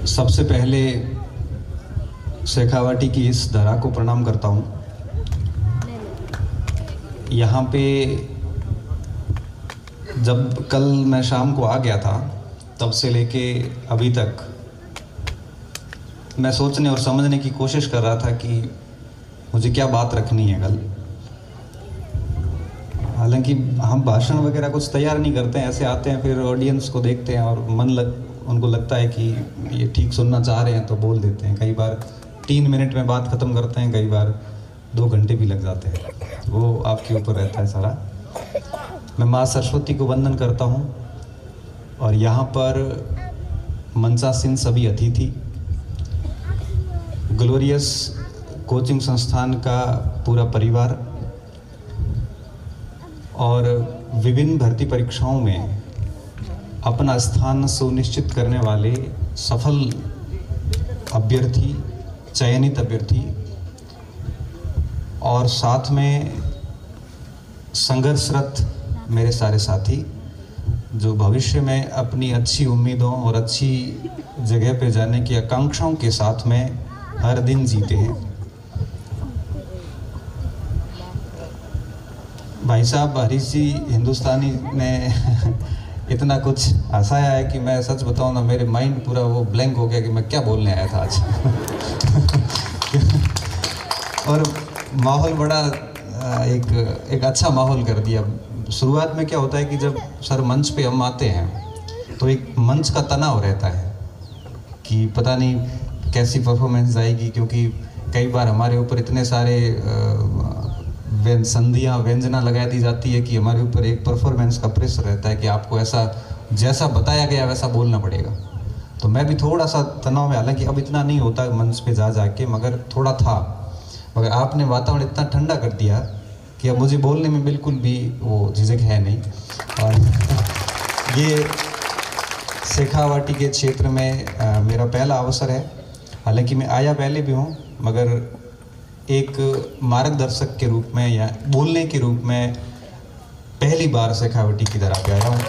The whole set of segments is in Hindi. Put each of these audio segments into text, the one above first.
सबसे पहले शेखावाटी की इस धरा को प्रणाम करता हूँ। यहाँ पे जब कल मैं शाम को आ गया था तब से लेके अभी तक मैं सोचने और समझने की कोशिश कर रहा था कि मुझे क्या बात रखनी है कल। हालांकि हम भाषण वगैरह कुछ तैयार नहीं करते हैं, ऐसे आते हैं, फिर ऑडियंस को देखते हैं और उनको लगता है कि ये ठीक सुनना चाह रहे हैं तो बोल देते हैं। कई बार 3 मिनट में बात ख़त्म करते हैं, कई बार 2 घंटे भी लग जाते हैं, वो आपके ऊपर रहता है सारा। मैं माँ सरस्वती को वंदन करता हूँ और यहाँ पर मंचासीन सभी अतिथि, ग्लोरियस कोचिंग संस्थान का पूरा परिवार और विभिन्न भर्ती परीक्षाओं में अपना स्थान सुनिश्चित करने वाले सफल अभ्यर्थी, चयनित अभ्यर्थी और साथ में संघर्षरत मेरे सारे साथी जो भविष्य में अपनी अच्छी उम्मीदों और अच्छी जगह पे जाने की आकांक्षाओं के साथ में हर दिन जीते हैं। भाई साहब हरीश जी हिंदुस्तानी ने इतना कुछ हंसाया है कि मैं सच बताऊं ना, मेरे माइंड पूरा वो ब्लैंक हो गया कि मैं क्या बोलने आया था आज। और माहौल बड़ा एक अच्छा माहौल कर दिया। शुरुआत में क्या होता है कि जब सर मंच पे हम आते हैं तो एक मंच का तनाव रहता है कि पता नहीं कैसी परफॉर्मेंस आएगी, क्योंकि कई बार हमारे ऊपर इतने सारे संधियाँ व्यंजना लगा दी जाती है कि हमारे ऊपर एक परफॉर्मेंस का प्रेशर रहता है कि आपको ऐसा जैसा बताया गया वैसा बोलना पड़ेगा। तो मैं भी थोड़ा सा तनाव में, हालांकि अब इतना नहीं होता मंच पे जा के, मगर थोड़ा था। मगर आपने वातावरण इतना ठंडा कर दिया कि अब मुझे बोलने में बिल्कुल भी वो झिझक है नहीं। और ये शेखावाटी के क्षेत्र में मेरा पहला अवसर है। हालांकि मैं आया पहले भी हूँ, मगर एक मार्गदर्शक के रूप में या बोलने के रूप में पहली बार शेखावाटी की धरा पे आया हूँ।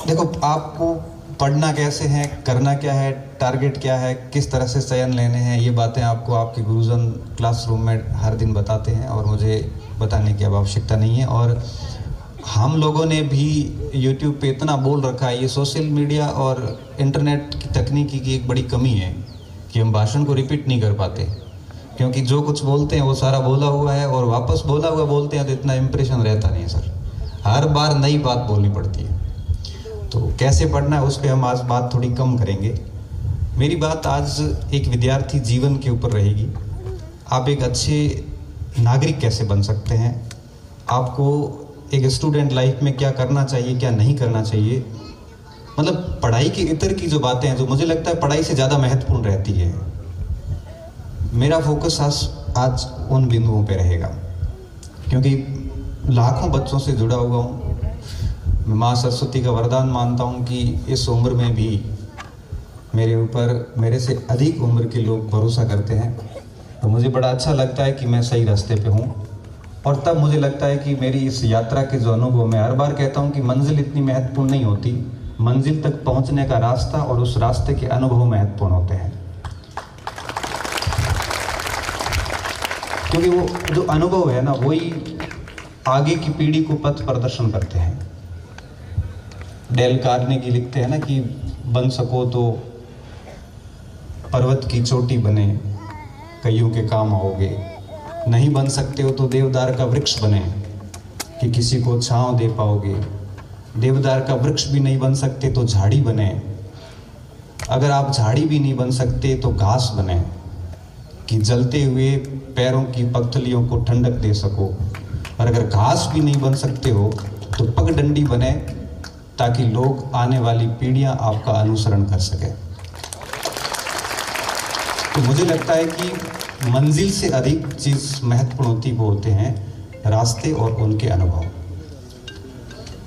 देखो, आपको पढ़ना कैसे है, करना क्या है, टारगेट क्या है, किस तरह से चयन लेने हैं, ये बातें आपको आपके गुरुजन क्लासरूम में हर दिन बताते हैं और मुझे बताने की अब आवश्यकता नहीं है। और हम लोगों ने भी YouTube पे इतना बोल रखा है, ये सोशल मीडिया और इंटरनेट की तकनीकी की एक बड़ी कमी है कि हम भाषण को रिपीट नहीं कर पाते, क्योंकि जो कुछ बोलते हैं वो सारा बोला हुआ है और वापस बोला हुआ बोलते हैं तो इतना इम्प्रेशन रहता नहीं है सर। हर बार नई बात बोलनी पड़ती है। तो कैसे पढ़ना है उस पर हम आज बात थोड़ी कम करेंगे। मेरी बात आज एक विद्यार्थी जीवन के ऊपर रहेगी। आप एक अच्छे नागरिक कैसे बन सकते हैं, आपको एक स्टूडेंट लाइफ में क्या करना चाहिए, क्या नहीं करना चाहिए, मतलब पढ़ाई के इतर की जो बातें हैं जो मुझे लगता है पढ़ाई से ज़्यादा महत्वपूर्ण रहती है। मेरा फोकस आज उन बिंदुओं पे रहेगा, क्योंकि लाखों बच्चों से जुड़ा हुआ हूँ। मैं माँ सरस्वती का वरदान मानता हूँ कि इस उम्र में भी मेरे ऊपर मेरे से अधिक उम्र के लोग भरोसा करते हैं। तो मुझे बड़ा अच्छा लगता है कि मैं सही रास्ते पे हूँ। और तब मुझे लगता है कि मेरी इस यात्रा के जो अनुभव, मैं हर बार कहता हूँ कि मंजिल इतनी महत्वपूर्ण नहीं होती, मंजिल तक पहुँचने का रास्ता और उस रास्ते के अनुभव महत्वपूर्ण होते हैं। क्योंकि वो जो अनुभव है ना, वही आगे की पीढ़ी को पथ प्रदर्शन करते हैं। डेल कार्नेगी लिखते हैं ना कि बन सको तो पर्वत की चोटी बने, कईयों के काम आओगे, नहीं बन सकते हो तो देवदार का वृक्ष बने कि किसी को छांव दे पाओगे, देवदार का वृक्ष भी नहीं बन सकते तो झाड़ी बने, अगर आप झाड़ी भी नहीं बन सकते तो घास बने कि जलते हुए पैरों की पगथलियों को ठंडक दे सको, और अगर घास भी नहीं बन सकते हो तो पगडंडी बने ताकि लोग, आने वाली पीढ़ियां आपका अनुसरण कर सके। तो मुझे लगता है कि मंजिल से अधिक चीज़ महत्वपूर्ण होती वो होते हैं रास्ते और उनके अनुभव।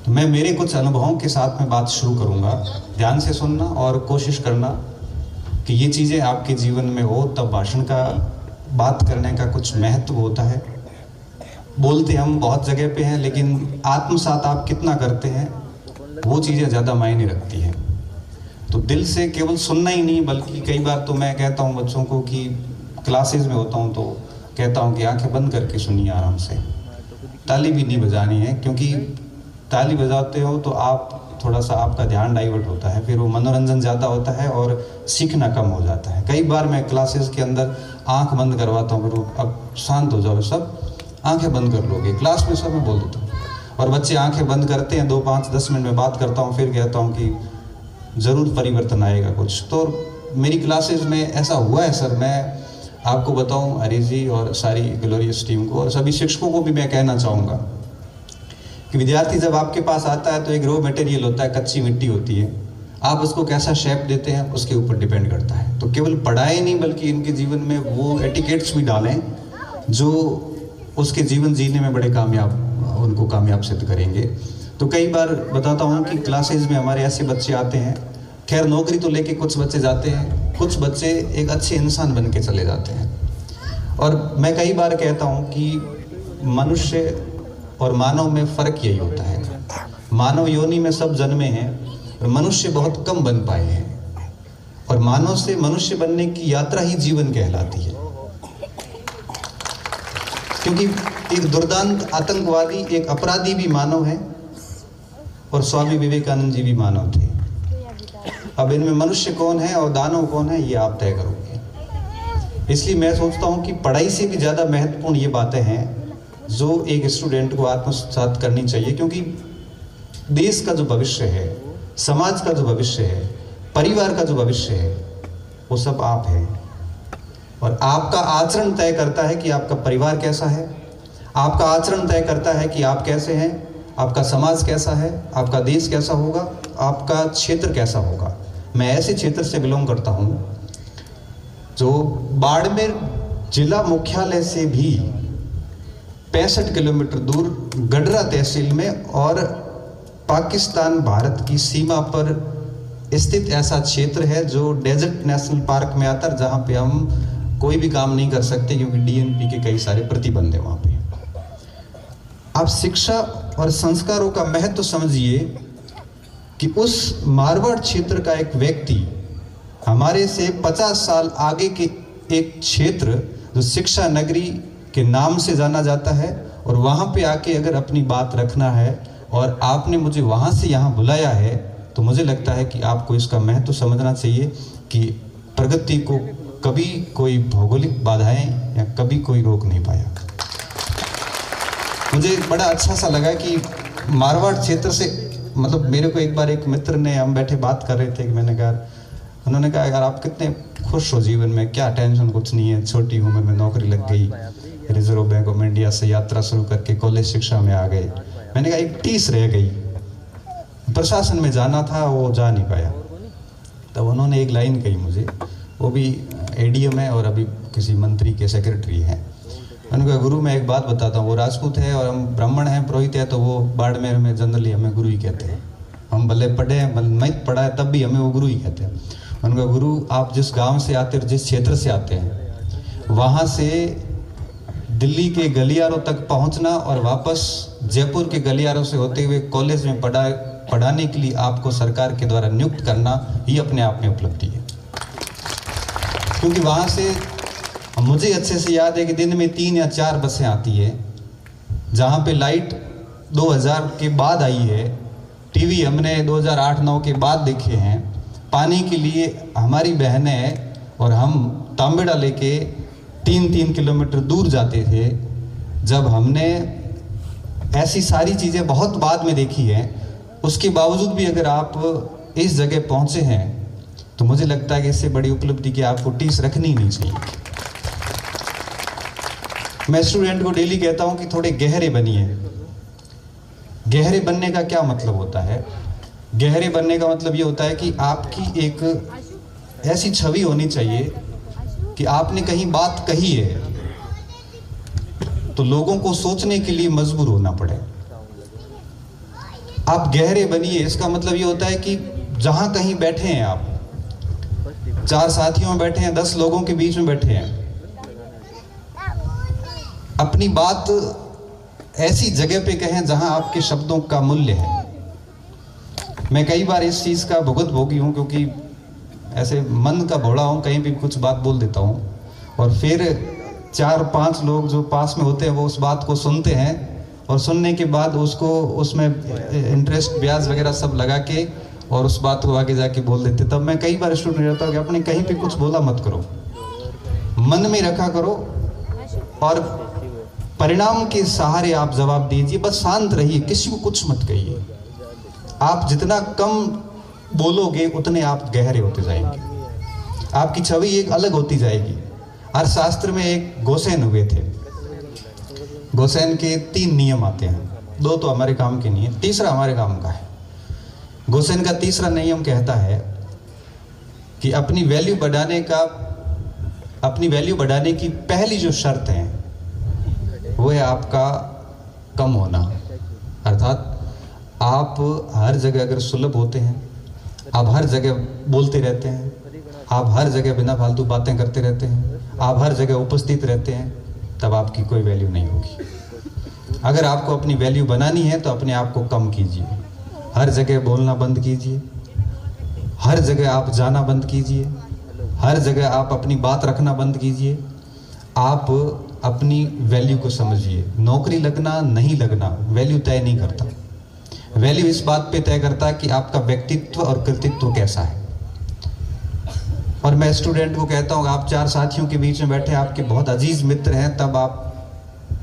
तो मैं मेरे कुछ अनुभवों के साथ में बात शुरू करूंगा। ध्यान से सुनना और कोशिश करना कि ये चीज़ें आपके जीवन में हो, तब भाषण का बात करने का कुछ महत्व होता है। बोलते हम बहुत जगह पे हैं, लेकिन आत्मसात आप कितना करते हैं वो चीज़ें ज़्यादा मायने रखती हैं। तो दिल से केवल सुनना ही नहीं, बल्कि कई बार तो मैं कहता हूँ बच्चों को कि क्लासेस में होता हूँ तो कहता हूँ कि आंखें बंद करके सुनिए आराम से, ताली भी नहीं बजानी है, क्योंकि ताली बजाते हो तो आप थोड़ा सा आपका ध्यान डाइवर्ट होता है, फिर वो मनोरंजन ज़्यादा होता है और सीखना कम हो जाता है। कई बार मैं क्लासेस के अंदर आंख बंद करवाता हूँ, फिर अब शांत हो जाओ सब, आंखें बंद कर लोगे, क्लास में सब मैं बोल देता हूँ, और बच्चे आंखें बंद करते हैं। 2, 5, 10 मिनट में बात करता हूँ, फिर कहता हूँ कि ज़रूर परिवर्तन आएगा कुछ। तो मेरी क्लासेस में ऐसा हुआ है सर, मैं आपको बताऊँ हरीश जी और सारी ग्लोरियस टीम को और सभी शिक्षकों को भी मैं कहना चाहूँगा कि विद्यार्थी जब आपके पास आता है तो एक रॉ मटेरियल होता है, कच्ची मिट्टी होती है, आप उसको कैसा शेप देते हैं उसके ऊपर डिपेंड करता है। तो केवल पढ़ाई नहीं बल्कि इनके जीवन में वो एटिकेट्स भी डालें जो उसके जीवन जीने में बड़े उनको कामयाब सिद्ध करेंगे। तो कई बार बताता हूँ कि क्लासेज में हमारे ऐसे बच्चे आते हैं, खैर नौकरी तो लेके कुछ बच्चे जाते हैं, कुछ बच्चे एक अच्छे इंसान बन के चले जाते हैं। और मैं कई बार कहता हूँ कि मनुष्य और मानव में फ़र्क यही होता है, मानव योनि में सब जन्मे हैं और मनुष्य बहुत कम बन पाए हैं, और मानव से मनुष्य बनने की यात्रा ही जीवन कहलाती है। क्योंकि एक दुर्दांत आतंकवादी, एक अपराधी भी मानव है और स्वामी विवेकानंद जी भी मानव थे। अब इनमें मनुष्य कौन है और दानव कौन है ये आप तय करोगे। इसलिए मैं सोचता हूँ कि पढ़ाई से भी ज़्यादा महत्वपूर्ण ये बातें हैं जो एक स्टूडेंट को आत्मसात करनी चाहिए, क्योंकि देश का जो भविष्य है, समाज का जो भविष्य है, परिवार का जो भविष्य है, वो सब आप हैं। और आपका आचरण तय करता है कि आपका परिवार कैसा है, आपका आचरण तय करता है कि आप कैसे हैं, आपका समाज कैसा है, आपका देश कैसा होगा, आपका क्षेत्र कैसा होगा। मैं ऐसे क्षेत्र से बिलोंग करता हूँ जो बाड़मेर जिला मुख्यालय से भी 65 किलोमीटर दूर गडरा तहसील में और पाकिस्तान भारत की सीमा पर स्थित ऐसा क्षेत्र है जो डेजर्ट नेशनल पार्क में आता है, जहाँ पे हम कोई भी काम नहीं कर सकते क्योंकि डीएनपी के कई सारे प्रतिबंध है वहाँ पे। आप शिक्षा और संस्कारों का महत्व समझिए कि उस मारवाड़ क्षेत्र का एक व्यक्ति हमारे से 50 साल आगे के एक क्षेत्र जो शिक्षा नगरी के नाम से जाना जाता है, और वहाँ पे आके अगर अपनी बात रखना है और आपने मुझे वहाँ से यहाँ बुलाया है, तो मुझे लगता है कि आपको इसका महत्व समझना चाहिए कि प्रगति को कभी कोई भौगोलिक बाधाएं या कभी कोई रोक नहीं पाया। मुझे बड़ा अच्छा सा लगा कि मारवाड़ क्षेत्र से, मतलब मेरे को एक बार एक मित्र ने, हम बैठे बात कर रहे थे कि मैंने कहा, उन्होंने कहा यार आप कितने खुश हो जीवन में, क्या टेंशन कुछ नहीं है, छोटी उम्र में नौकरी लग गई, रिजर्व बैंक ऑफ इंडिया से यात्रा शुरू करके कॉलेज शिक्षा में आ गए। मैंने कहा एक टीस रह गई, प्रशासन में जाना था वो जा नहीं पाया। तब उन्होंने एक लाइन कही मुझे, वो भी एडीएम है और अभी किसी मंत्री के सेक्रेटरी हैं। मैंने कहा गुरु मैं एक बात बताता हूँ, वो राजपूत है और हम ब्राह्मण हैं, पुरोहित है, तो वो बाड़मेर में जनरली हमें गुरु ही कहते हैं। हम भले पढ़े हैं, भले नहीं पढ़ा है, तब भी हमें वो गुरु ही कहते हैं। मैंने कहा गुरु आप जिस गांव से आते हैं, जिस क्षेत्र से आते हैं, वहाँ से दिल्ली के गलियारों तक पहुँचना और वापस जयपुर के गलियारों से होते हुए कॉलेज में पढ़ाने के लिए आपको सरकार के द्वारा नियुक्त करना ही अपने आप में उपलब्धि है। क्योंकि वहाँ से मुझे अच्छे से याद है कि दिन में 3 या 4 बसें आती है, जहाँ पे लाइट 2000 के बाद आई है, टीवी हमने 2008-9 के बाद देखे हैं, पानी के लिए हमारी बहनें और हम तांबेड़ा लेके 3-3 किलोमीटर दूर जाते थे। जब हमने ऐसी सारी चीज़ें बहुत बाद में देखी हैं, उसके बावजूद भी अगर आप इस जगह पहुँचे हैं तो मुझे लगता है कि इससे बड़ी उपलब्धि की आपको टीस रखनी नहीं चाहिए। मैं स्टूडेंट को डेली कहता हूं कि थोड़े गहरे बनिए। गहरे बनने का क्या मतलब होता है? गहरे बनने का मतलब ये होता है कि आपकी एक ऐसी छवि होनी चाहिए कि आपने कहीं बात कही है तो लोगों को सोचने के लिए मजबूर होना पड़े। आप गहरे बनिए, इसका मतलब ये होता है कि जहां कहीं बैठे हैं, आप 4 साथियों में बैठे हैं, 10 लोगों के बीच में बैठे हैं, अपनी बात ऐसी जगह पे कहें जहां आपके शब्दों का मूल्य है। मैं कई बार इस चीज़ का भुगत भोगी हूँ, क्योंकि ऐसे मन का भोला हूँ, कहीं भी कुछ बात बोल देता हूँ और फिर 4-5 लोग जो पास में होते हैं वो उस बात को सुनते हैं और सुनने के बाद उसको उसमें इंटरेस्ट ब्याज वगैरह सब लगा के और उस बात को आगे जाके बोल देते। तब मैं कई बार स्टूडेंट रहता हूँ कि अपने कहीं पे कुछ बोला मत करो, मन में रखा करो और परिणाम के सहारे आप जवाब दीजिए। बस शांत रहिए, किसी को कुछ मत कहिए। आप जितना कम बोलोगे उतने आप गहरे होते जाएंगे, आपकी छवि एक अलग होती जाएगी। अर्थशास्त्र में एक गोसेन हुए थे, गोसेन के 3 नियम आते हैं, 2 तो हमारे काम के नहीं है, तीसरा हमारे काम का है। गोसेन का तीसरा नियम कहता है कि अपनी वैल्यू बढ़ाने की पहली जो शर्त है वो है आपका कम होना। अर्थात आप हर जगह अगर सुलभ होते हैं, आप हर जगह बोलते रहते हैं, आप हर जगह बिना फालतू बातें करते रहते हैं, आप हर जगह उपस्थित रहते हैं, तब आपकी कोई वैल्यू नहीं होगी। अगर आपको अपनी वैल्यू बनानी है तो अपने आप को कम कीजिए, हर जगह बोलना बंद कीजिए, हर जगह आप जाना बंद कीजिए, हर जगह आप अपनी बात रखना बंद कीजिए। आप अपनी वैल्यू को समझिए। नौकरी लगना नहीं लगना वैल्यू तय नहीं करता, वैल्यू इस बात पे तय करता है कि आपका व्यक्तित्व और कृतित्व कैसा है। और मैं स्टूडेंट को कहता हूँ, आप 4 साथियों के बीच में बैठे, आपके बहुत अजीज मित्र हैं, तब आप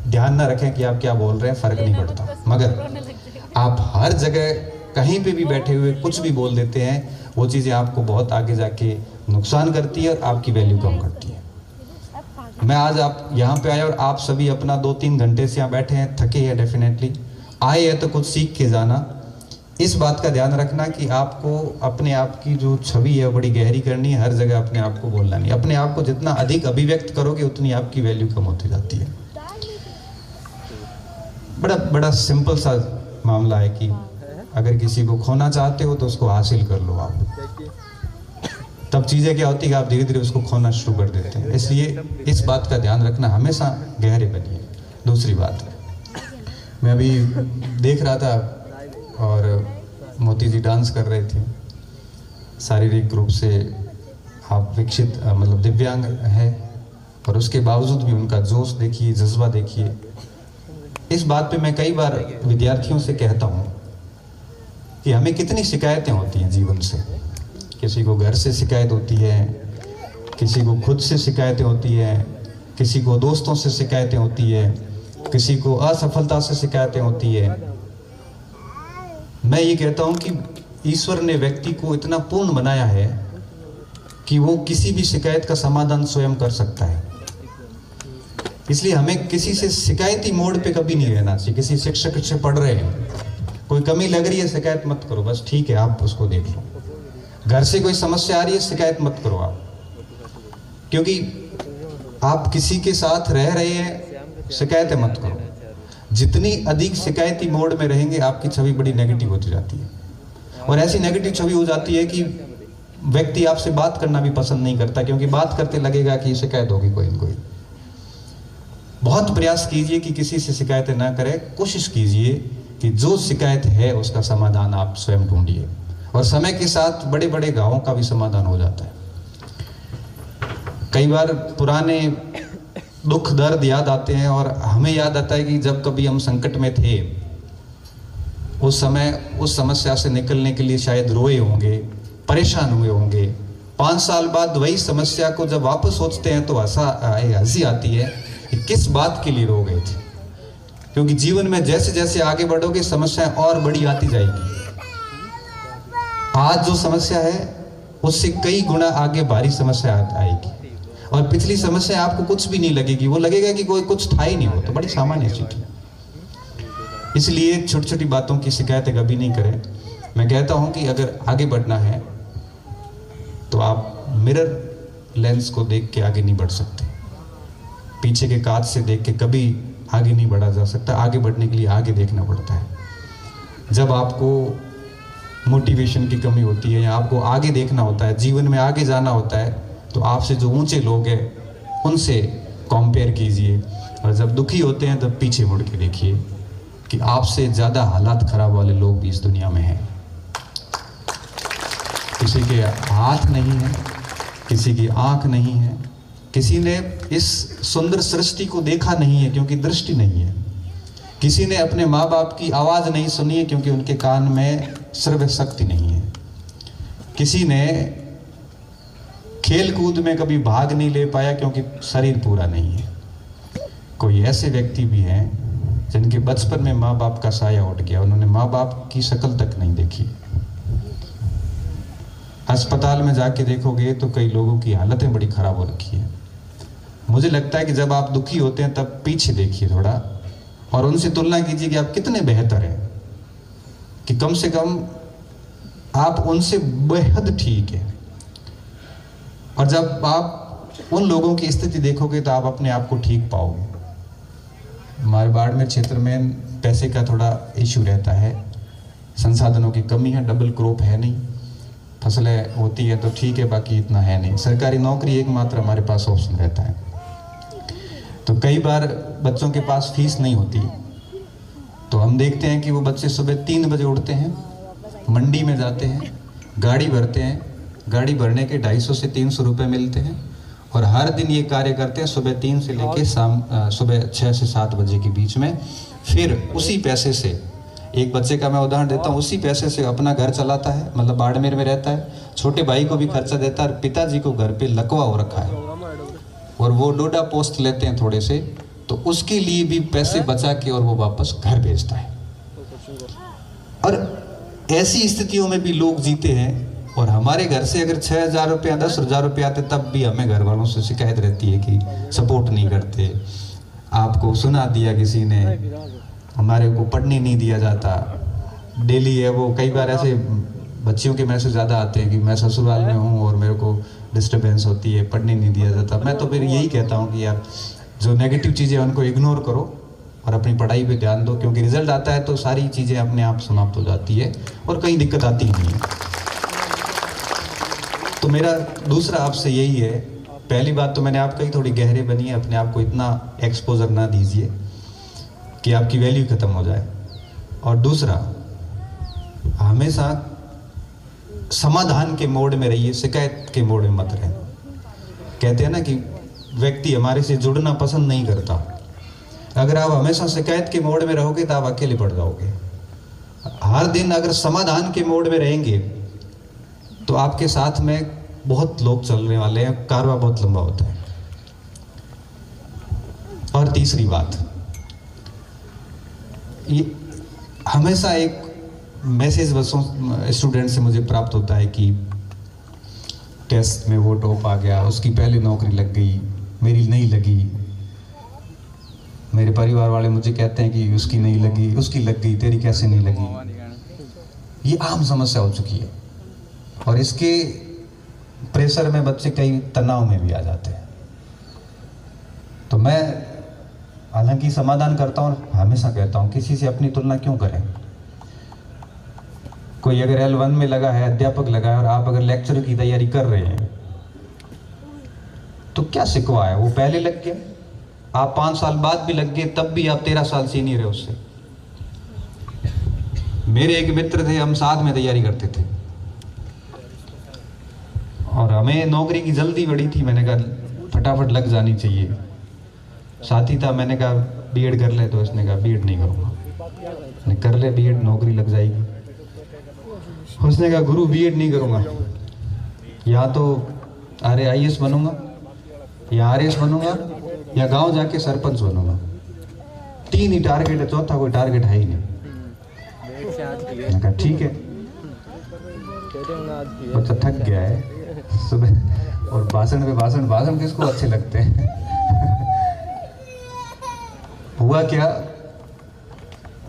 ध्यान ना रखें कि आप क्या बोल रहे हैं, फर्क नहीं पड़ता। मगर आप हर जगह कहीं पे भी बैठे हुए कुछ भी बोल देते हैं, वो चीज़ें आपको बहुत आगे जाके नुकसान करती है और आपकी वैल्यू कम करती है। मैं आज आप यहाँ पे आए और आप सभी अपना 2-3 घंटे से यहाँ बैठे हैं, थके हैं, डेफिनेटली आए हैं तो कुछ सीख के जाना। इस बात का ध्यान रखना कि आपको अपने आप की जो छवि है बड़ी गहरी करनी है, हर जगह अपने आप को बोलना नहीं। अपने आप को जितना अधिक अभिव्यक्त करोगे उतनी आपकी वैल्यू कम होती जाती है। बड़ा सिंपल सा मामला है कि अगर किसी को खोना चाहते हो तो उसको हासिल कर लो आप, तब चीज़ें क्या होती है कि आप धीरे धीरे उसको खोना शुरू कर देते हैं। इसलिए इस बात का ध्यान रखना, हमेशा गहरे बनिए। दूसरी बात है, मैं अभी देख रहा था और मोती जी डांस कर रहे थे। शारीरिक रूप से आप विकसित मतलब दिव्यांग है और उसके बावजूद भी उनका जोश देखिए, जज्बा देखिए। इस बात पे मैं कई बार विद्यार्थियों से कहता हूँ कि हमें कितनी शिकायतें होती हैं जीवन से। किसी को घर से शिकायत होती है, किसी को खुद से शिकायतें होती है, किसी को दोस्तों से शिकायतें होती है, किसी को असफलता से शिकायतें होती है। मैं ये कहता हूँ कि ईश्वर ने व्यक्ति को इतना पूर्ण बनाया है कि वो किसी भी शिकायत का समाधान स्वयं कर सकता है। इसलिए हमें किसी से शिकायती मोड पे कभी नहीं रहना चाहिए। किसी शिक्षक से पढ़ रहे हैं, कोई कमी लग रही है, शिकायत मत करो, बस ठीक है आप उसको देख लो। घर से कोई समस्या आ रही है, शिकायत मत करो आप, क्योंकि आप किसी के साथ रह रहे हैं, शिकायतें मत करो। जितनी अधिक शिकायती मोड में रहेंगे आपकी छवि बड़ी नेगेटिव होती जाती है और ऐसी नेगेटिव छवि हो जाती है कि व्यक्ति आपसे बात करना भी पसंद नहीं करता, क्योंकि बात करते लगेगा कि शिकायत होगी कोई न कोई। बहुत प्रयास कीजिए कि किसी से शिकायतें ना करें। कोशिश कीजिए कि जो शिकायत है उसका समाधान आप स्वयं ढूंढिए और समय के साथ बड़े बड़े घावों का भी समाधान हो जाता है। कई बार पुराने दुख दर्द याद आते हैं और हमें याद आता है कि जब कभी हम संकट में थे, उस समय उस समस्या से निकलने के लिए शायद रोए होंगे, परेशान हुए होंगे। 5 साल बाद वही समस्या को जब वापस सोचते हैं तो हंसी आती है कि किस बात के लिए रो गए थे। क्योंकि जीवन में जैसे जैसे आगे बढ़ोगे समस्याएं और बड़ी आती जाएगी। आज जो समस्या है उससे कई गुना आगे भारी समस्या आएगी और पिछली समस्या आपको कुछ भी नहीं लगेगी, वो लगेगा कि कोई कुछ था ही नहीं, हो तो बड़ी सामान्य चीज है। इसलिए छोटी छोटी बातों की शिकायतें कभी नहीं करें। मैं कहता हूं कि अगर आगे बढ़ना है तो आप मिरर लेंस को देख के आगे नहीं बढ़ सकते, पीछे के कांच से देख के कभी आगे नहीं बढ़ा जा सकता। आगे बढ़ने के लिए आगे देखना पड़ता है। जब आपको मोटिवेशन की कमी होती है या आपको आगे देखना होता है, जीवन में आगे जाना होता है, तो आपसे जो ऊंचे लोग हैं उनसे कंपेयर कीजिए और जब दुखी होते हैं तब पीछे मुड़ के देखिए कि आपसे ज़्यादा हालात खराब वाले लोग भी इस दुनिया में हैं। किसी के हाथ नहीं है, किसी की आँख नहीं है, किसी ने इस सुंदर सृष्टि को देखा नहीं है क्योंकि दृष्टि नहीं है, किसी ने अपने माँ बाप की आवाज़ नहीं सुनी है क्योंकि उनके कान में श्रव्य शक्ति नहीं है, किसी ने खेल कूद में कभी भाग नहीं ले पाया क्योंकि शरीर पूरा नहीं है। कोई ऐसे व्यक्ति भी हैं जिनके बचपन में माँ बाप का साया उठ गया, उन्होंने माँ बाप की शक्ल तक नहीं देखी। अस्पताल में जाके देखोगे तो कई लोगों की हालतें बड़ी खराब हो रखी है। मुझे लगता है कि जब आप दुखी होते हैं तब पीछे देखिए थोड़ा और उनसे तुलना कीजिए कि आप कितने बेहतर हैं, कि कम से कम आप उनसे बेहद ठीक है। और जब आप उन लोगों की स्थिति देखोगे तो आप अपने आप को ठीक पाओगे। हमारे बाड़मेर क्षेत्र में पैसे का थोड़ा इशू रहता है, संसाधनों की कमी है, डबल क्रॉप है नहीं, फसलें होती है तो ठीक है, बाकी इतना है नहीं। सरकारी नौकरी एकमात्र हमारे पास ऑप्शन रहता है। तो कई बार बच्चों के पास फीस नहीं होती, तो हम देखते हैं कि वो बच्चे सुबह 3 बजे उठते हैं, मंडी में जाते हैं, गाड़ी भरते हैं, गाड़ी भरने के 250 से 300 रुपये मिलते हैं और हर दिन ये कार्य करते हैं सुबह 3 से लेके सुबह 6 से 7 बजे के बीच में। फिर उसी पैसे से, एक बच्चे का मैं उदाहरण देता हूँ, उसी पैसे से अपना घर चलाता है, मतलब बाड़मेर में रहता है, छोटे भाई को भी खर्चा देता है, पिताजी को घर पे लकवा हो रखा है और वो डोडा पोस्ट लेते हैं थोड़े से, तो उसके लिए भी पैसे बचा के और वो वापस घर भेजता है। और ऐसी स्थितियों में भी लोग जीते हैं। और हमारे घर से अगर 6,000 रुपया 10,000 रुपया आते तब भी हमें घर वालों से शिकायत रहती है कि सपोर्ट नहीं करते, आपको सुना दिया किसी ने, हमारे को पढ़ने नहीं दिया जाता। डेली है वो, कई बार ऐसे बच्चियों के मैसेज ज़्यादा आते हैं कि मैं ससुराल में हूँ और मेरे को डिस्टर्बेंस होती है, पढ़ने नहीं दिया जाता। मैं तो फिर यही कहता हूँ कि यार जो नेगेटिव चीज़ें उनको इग्नोर करो और अपनी पढ़ाई पे ध्यान दो, क्योंकि रिजल्ट आता है तो सारी चीज़ें अपने आप समाप्त हो जाती है और कहीं दिक्कत आती ही नहीं है। तो मेरा दूसरा आपसे यही है, पहली बात तो मैंने आपका ही थोड़ी गहरे बनी है, अपने आप को इतना एक्सपोजर ना दीजिए कि आपकी वैल्यू खत्म हो जाए। और दूसरा, हमेशा समाधान के मोड में रहिए, शिकायत के मोड में मत रहें। कहते हैं ना कि व्यक्ति हमारे से जुड़ना पसंद नहीं करता। अगर आप हमेशा शिकायत के मोड में रहोगे तो आप अकेले पड़ जाओगे। हर दिन अगर समाधान के मोड में रहेंगे तो आपके साथ में बहुत लोग चलने वाले हैं, कारवां बहुत लंबा होता है। और तीसरी बात, ये हमेशा एक मैसेज बच्चों स्टूडेंट से मुझे प्राप्त होता है कि टेस्ट में वो टॉप आ गया, उसकी पहली नौकरी लग गई, मेरी नहीं लगी। मेरे परिवार वाले मुझे कहते हैं कि उसकी नहीं लगी, उसकी लग गई, तेरी कैसे नहीं लगी। ये आम समस्या हो चुकी है और इसके प्रेशर में बच्चे कई तनाव में भी आ जाते हैं। तो मैं हालांकि समाधान करता हूँ, हमेशा कहता हूँ किसी से अपनी तुलना क्यों करें। कोई अगर L1 में लगा है, अध्यापक लगा है और आप अगर लेक्चर की तैयारी कर रहे हैं तो क्या शिकवा है, वो पहले लग गया, आप 5 साल बाद भी लग गए, तब भी आप 13 साल सीनियर है उससे। मेरे एक मित्र थे, हम साथ में तैयारी करते थे और हमें नौकरी की जल्दी बड़ी थी। मैंने कहा फटाफट लग जानी चाहिए। साथी था, मैंने कहा बीएड कर ले, तो उसने कहा बीएड नहीं करूँगा। मैंने कर ले बीएड, नौकरी लग जाएगी। उसने कहा गुरु बीएड नहीं करूँगा, या तो IAS बनूंगा, या RS बनूंगा, या गांव जाके सरपंच बनूंगा। 3 ही टारगेट है, चौथा कोई टारगेट है ही नहीं। मैंने कहा ठीक है। बच्चा थक गया है सुबह, और भाषण किसको अच्छे लगते हैं। हुआ क्या,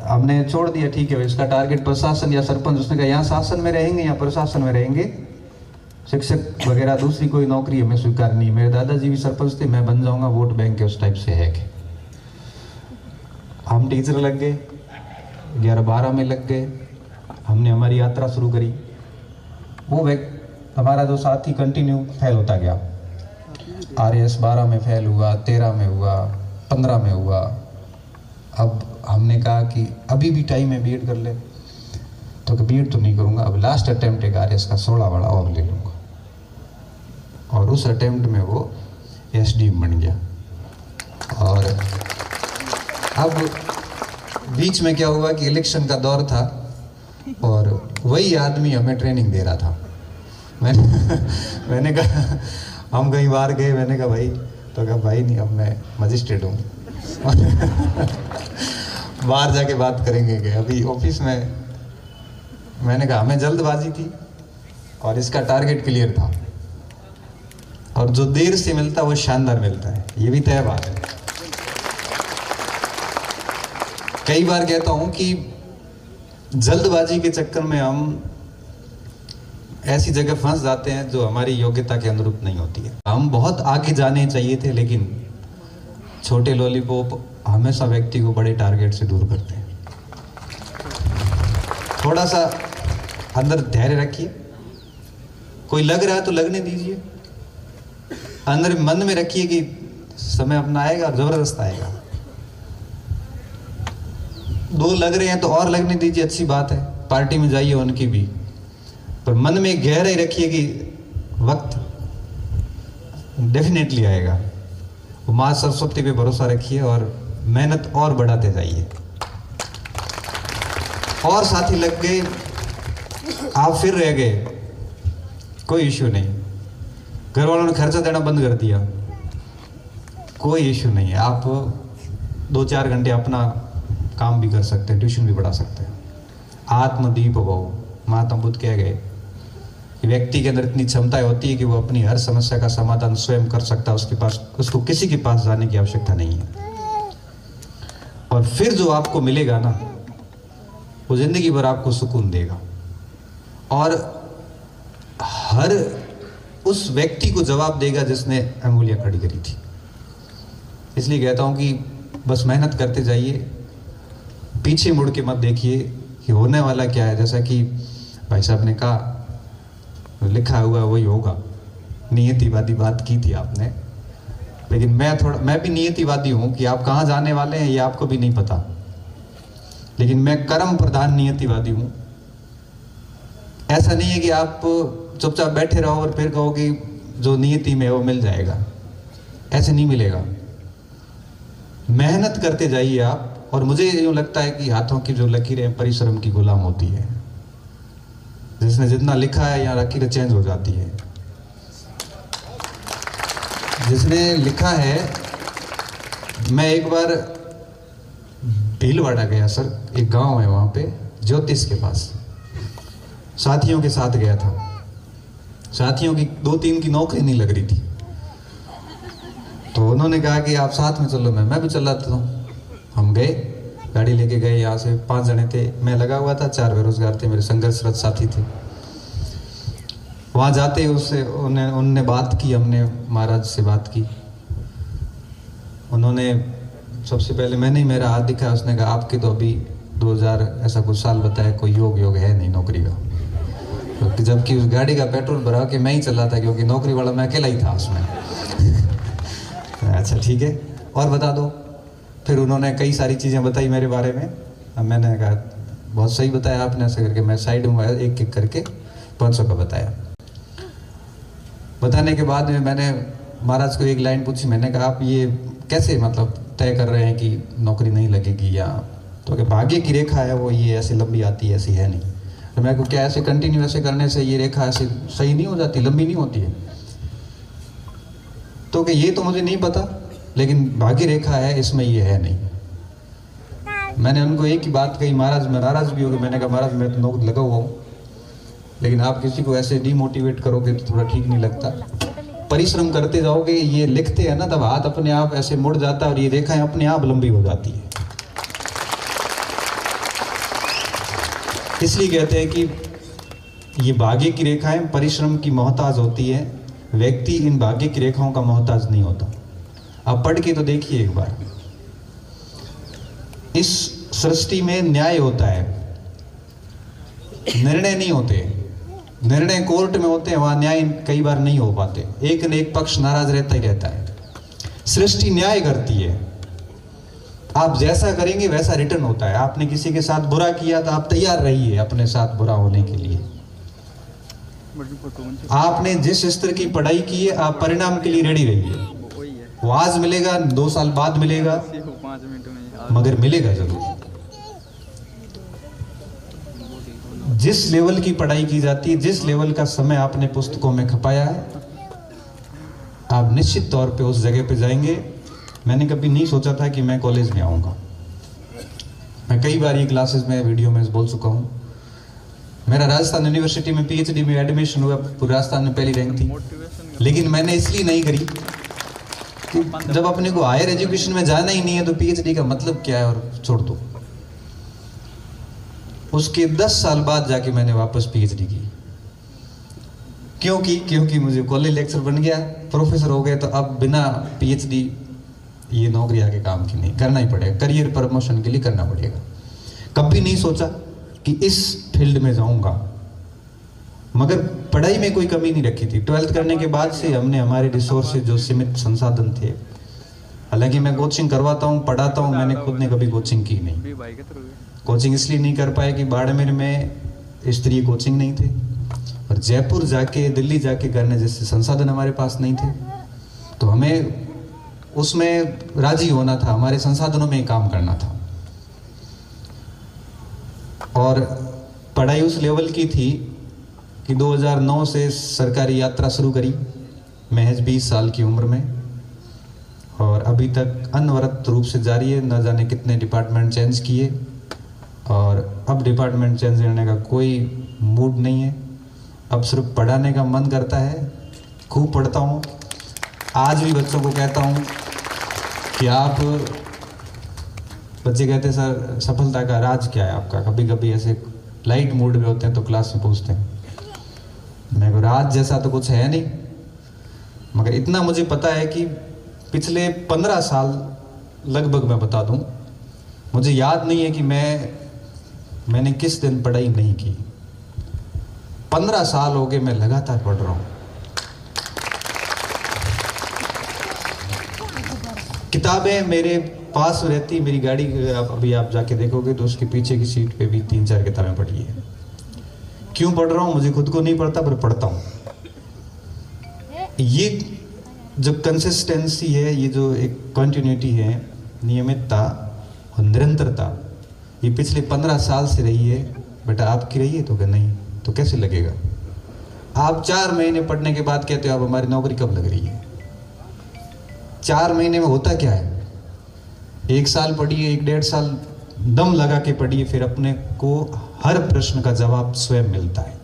हमने छोड़ दिया, ठीक है इसका टारगेट प्रशासन या सरपंच। उसने कहा यहाँ शासन में रहेंगे या प्रशासन में रहेंगे, शिक्षक वगैरह दूसरी कोई नौकरी हमें स्वीकार नहीं। मेरे दादाजी भी सरपंच थे, मैं बन जाऊंगा, वोट बैंक के उस टाइप से है कि हम टीचर लग गए, 11-12 में लग गए। हमने हमारी यात्रा शुरू करी। वो हमारा जो साथी कंटिन्यू फेल होता गया। RS 12 में फेल हुआ, 13 में हुआ, 15 में हुआ। अब हमने कहा कि अभी भी टाइम है, बीएड कर ले। तो बीएड तो नहीं करूँगा, अब लास्ट अटेम्प्ट एक RS का 16 वाला अब ले लूँगा। और उस अटेम्प्ट में वो SDM बन गया। और अब बीच में क्या हुआ कि इलेक्शन का दौर था और वही आदमी हमें ट्रेनिंग दे रहा था। मैंने कहा, हम कहीं बाहर गए, मैंने कहा भाई, तो कहा भाई नहीं, अब मैं मजिस्ट्रेट हूँ। बाहर जाके बात करेंगे कि अभी ऑफिस में। मैंने कहा हमें जल्दबाजी थी और इसका टारगेट क्लियर था, और जो देर से मिलता है वो शानदार मिलता है, ये भी तय बात है। कई बार कहता हूं कि जल्दबाजी के चक्कर में हम ऐसी जगह फंस जाते हैं जो हमारी योग्यता के अनुरूप नहीं होती है। हम बहुत आगे जाने चाहिए थे, लेकिन छोटे लॉलीपॉप हमेशा व्यक्ति को बड़े टारगेट से दूर करते हैं। थोड़ा सा अंदर धैर्य रखिए, कोई लग रहा है तो लगने दीजिए, अंदर मन में रखिए कि समय अपना आएगा और जबरदस्त आएगा। दो लग रहे हैं तो और लगने दीजिए, अच्छी बात है, पार्टी में जाइए उनकी भी, पर मन में गहराई रखिए कि वक्त डेफिनेटली आएगा। वो माँ सरस्वती पे भरोसा रखिए और मेहनत और बढ़ाते जाइए। और साथी लग गए, आप फिर रह गए, कोई इश्यू नहीं। घर वालों ने खर्चा देना बंद कर दिया, कोई इश्यू नहीं है। आप 2-4 घंटे अपना काम भी कर सकते हैं, ट्यूशन भी पढ़ा सकते हैं। आत्मदीप भव, महात्मा बुद्ध कह गए कि व्यक्ति के अंदर इतनी क्षमताएं होती है कि वो अपनी हर समस्या का समाधान स्वयं कर सकता है, उसको किसी के पास जाने की आवश्यकता नहीं है। और फिर जो आपको मिलेगा ना, वो जिंदगी भर आपको सुकून देगा। और हर उस व्यक्ति को जवाब देगा जिसने अंगुलियां खड़ी करी थी। इसलिए कहता हूं कि बस मेहनत करते जाइए, पीछे मुड़ के मत देखिए कि होने वाला क्या है। जैसा कि भाई साहब ने कहा, लिखा हुआ वही होगा, नियतिवादी बात की थी आपने, लेकिन मैं भी नियतिवादी हूं कि आप कहां जाने वाले हैं ये आपको भी नहीं पता, लेकिन मैं कर्म प्रधान नियतिवादी हूं। ऐसा नहीं है कि आप चुपचाप बैठे रहो और फिर कहो कि जो नियति में है वो मिल जाएगा, ऐसे नहीं मिलेगा। मेहनत करते जाइए आप। और मुझे यूँ लगता है कि हाथों की जो लकीरें परिश्रम की गुलाम होती है, जिसने जितना लिखा है यहाँ लकीरें चेंज हो जाती है। जिसने लिखा है, मैं एक बार भीलवाड़ा गया सर, एक गांव है वहाँ पे ज्योतिष के पास, साथियों के साथ गया था। साथियों की 2-3 की नौकरी नहीं लग रही थी, तो उन्होंने कहा कि आप साथ में चलो। मैं भी चलाता हूँ। हम गए, गाड़ी लेके गए, यहाँ से 5 जने थे, मैं लगा हुआ था, 4 बेरोजगार थे, मेरे संघर्षरत साथी थे। वहाँ जाते ही उससे उनने बात की, हमने महाराज से बात की। उन्होंने सबसे पहले मैंने ही मेरा हाथ दिखाया, उसने कहा आपके तो अभी 2000 ऐसा कुछ साल बताया, कोई योग है नहीं नौकरी का। तो जबकि उस गाड़ी का पेट्रोल भरा के मैं ही चला था, क्योंकि नौकरी वाला मैं अकेला ही था उसमें। अच्छा ठीक है, और बता दो। फिर उन्होंने कई सारी चीज़ें बताई मेरे बारे में। अब मैंने कहा बहुत सही बताया आपने, ऐसे करके मैं साइड में एक एक करके 500 का बताया। बताने के बाद में मैंने महाराज को एक लाइन पूछी, मैंने कहा आप ये कैसे मतलब तय कर रहे हैं कि नौकरी नहीं लगेगी, या तो कि भाग्य की रेखा है वो ये ऐसे लंबी आती है, ऐसी है नहीं। तो मैं को क्या ऐसे कंटिन्यू ऐसे करने से ये रेखा ऐसे सही नहीं हो जाती, लंबी नहीं होती है? तो कि ये तो मुझे नहीं पता, लेकिन भाग्य रेखा है इसमें ये है नहीं। मैंने उनको एक ही बात कही, महाराज मैं नाराज भी हो गए। मैंने कहा महाराज मैं तो नौकरी लगा हुआ हूँ, लेकिन आप किसी को ऐसे डिमोटिवेट करोगे तो थोड़ा ठीक नहीं लगता। परिश्रम करते जाओगे, ये लिखते हैं ना, तब हाथ अपने आप ऐसे मुड़ जाता है और ये रेखाएं अपने आप लंबी हो जाती है। इसलिए कहते हैं कि ये भाग्य की रेखाएं परिश्रम की मोहताज होती है, व्यक्ति इन भाग्य की रेखाओं का मोहताज नहीं होता। आप पढ़ के तो देखिए एक बार, इस सृष्टि में न्याय होता है, निर्णय नहीं होते। निर्णय कोर्ट में होते हैं, वहां न्याय कई बार नहीं हो पाते, एक न एक पक्ष नाराज रहता ही रहता है। सृष्टि न्याय करती है। आप जैसा करेंगे वैसा रिटर्न होता है। आपने किसी के साथ बुरा किया तो आप तैयार रहिए अपने साथ बुरा होने के लिए। आपने जिस स्तर की पढ़ाई की है आप परिणाम के लिए रेडी रहिए। वो आज मिलेगा, 2 साल बाद मिलेगा, मगर मिलेगा जरूर। जिस लेवल की पढ़ाई की जाती है, जिस लेवल का समय आपने पुस्तकों में खपाया है, आप निश्चित तौर पे उस जगह पे जाएंगे। मैंने कभी नहीं सोचा था कि मैं कॉलेज में आऊँगा। मैं कई बार ये क्लासेस में, वीडियो में बोल चुका हूँ। मेरा राजस्थान यूनिवर्सिटी में पीएचडी में एडमिशन हुआ, पूरे राजस्थान में पहली रैंक थी, लेकिन मैंने इसलिए नहीं करी कि जब अपने को हायर एजुकेशन में जाना ही नहीं है तो पीएचडी का मतलब क्या है, और छोड़ दो। उसके 10 साल बाद जाके मैंने वापस पीएचडी की। क्योंकि मुझे कॉलेज लेक्चर बन गया, प्रोफेसर हो गए, तो अब बिना पीएचडी ये नौकरी आगे काम की नहीं, करना ही पड़ेगा। करियर प्रमोशन के लिए करना पड़ेगा। कभी नहीं सोचा कि इस फील्ड में जाऊंगा, मगर पढ़ाई में कोई कमी नहीं रखी थी। 12th करने के बाद से हमने हमारे रिसोर्सेज, जो सीमित संसाधन थे, हालांकि मैं कोचिंग करवाता हूँ, पढ़ाता हूँ, मैंने खुद ने कभी कोचिंग की नहीं। कोचिंग इसलिए नहीं कर पाए कि बाड़मेर में स्तरीय कोचिंग नहीं थे, और जयपुर जाके, दिल्ली जाके करने जैसे संसाधन हमारे पास नहीं थे। तो हमें उसमें राजी होना था, हमारे संसाधनों में ही काम करना था। और पढ़ाई उस लेवल की थी कि 2009 से सरकारी यात्रा शुरू करी, महज 20 साल की उम्र में, और अभी तक अनवरत रूप से जारी है। न जाने कितने डिपार्टमेंट चेंज किए, और अब डिपार्टमेंट चेंज करने का कोई मूड नहीं है। अब सिर्फ पढ़ाने का मन करता है। खूब पढ़ता हूँ। आज भी बच्चों को कहता हूँ कि आप, बच्चे कहते हैं सर सफलता का राज क्या है आपका। कभी कभी ऐसे लाइट मूड में होते हैं तो क्लास में पूछते हैं। मैं को राज जैसा तो कुछ है नहीं, मगर इतना मुझे पता है कि पिछले 15 साल लगभग, मैं बता दूं, मुझे याद नहीं है कि मैंने किस दिन पढ़ाई नहीं की। 15 साल हो गए मैं लगातार पढ़ रहा हूं। किताबें मेरे पास रहती, मेरी गाड़ी, अभी आप जाके देखोगे तो उसके पीछे की सीट पे भी 3-4 किताबें पड़ी है। क्यों पढ़ रहा हूँ मुझे खुद को नहीं पड़ता, पर पढ़ता हूँ। ये जो कंसिस्टेंसी है, ये जो एक कंटिन्यूटी है, नियमितता और निरंतरता, ये पिछले 15 साल से रही है। बेटा आपकी रही है तो क्या नहीं, तो कैसे लगेगा? आप 4 महीने पढ़ने के बाद कहते हो अब हमारी नौकरी कब लग रही है। 4 महीने में होता क्या है? 1 साल पढ़िए, 1-1.5 साल दम लगा के पढ़िए, फिर अपने को हर प्रश्न का जवाब स्वयं मिलता है।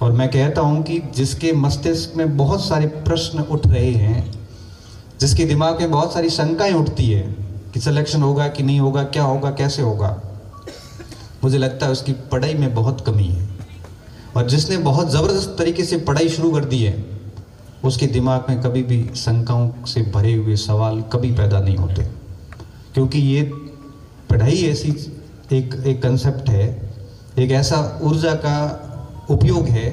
और मैं कहता हूं कि जिसके मस्तिष्क में बहुत सारे प्रश्न उठ रहे हैं, जिसके दिमाग में बहुत सारी शंकाएं उठती है कि सिलेक्शन होगा कि नहीं होगा, क्या होगा, कैसे होगा, मुझे लगता है उसकी पढ़ाई में बहुत कमी है। और जिसने बहुत ज़बरदस्त तरीके से पढ़ाई शुरू कर दी है, उसके दिमाग में कभी भी शंकाओं से भरे हुए सवाल कभी पैदा नहीं होते। क्योंकि ये पढ़ाई ऐसी एक कंसेप्ट है, एक ऐसा ऊर्जा का उपयोग है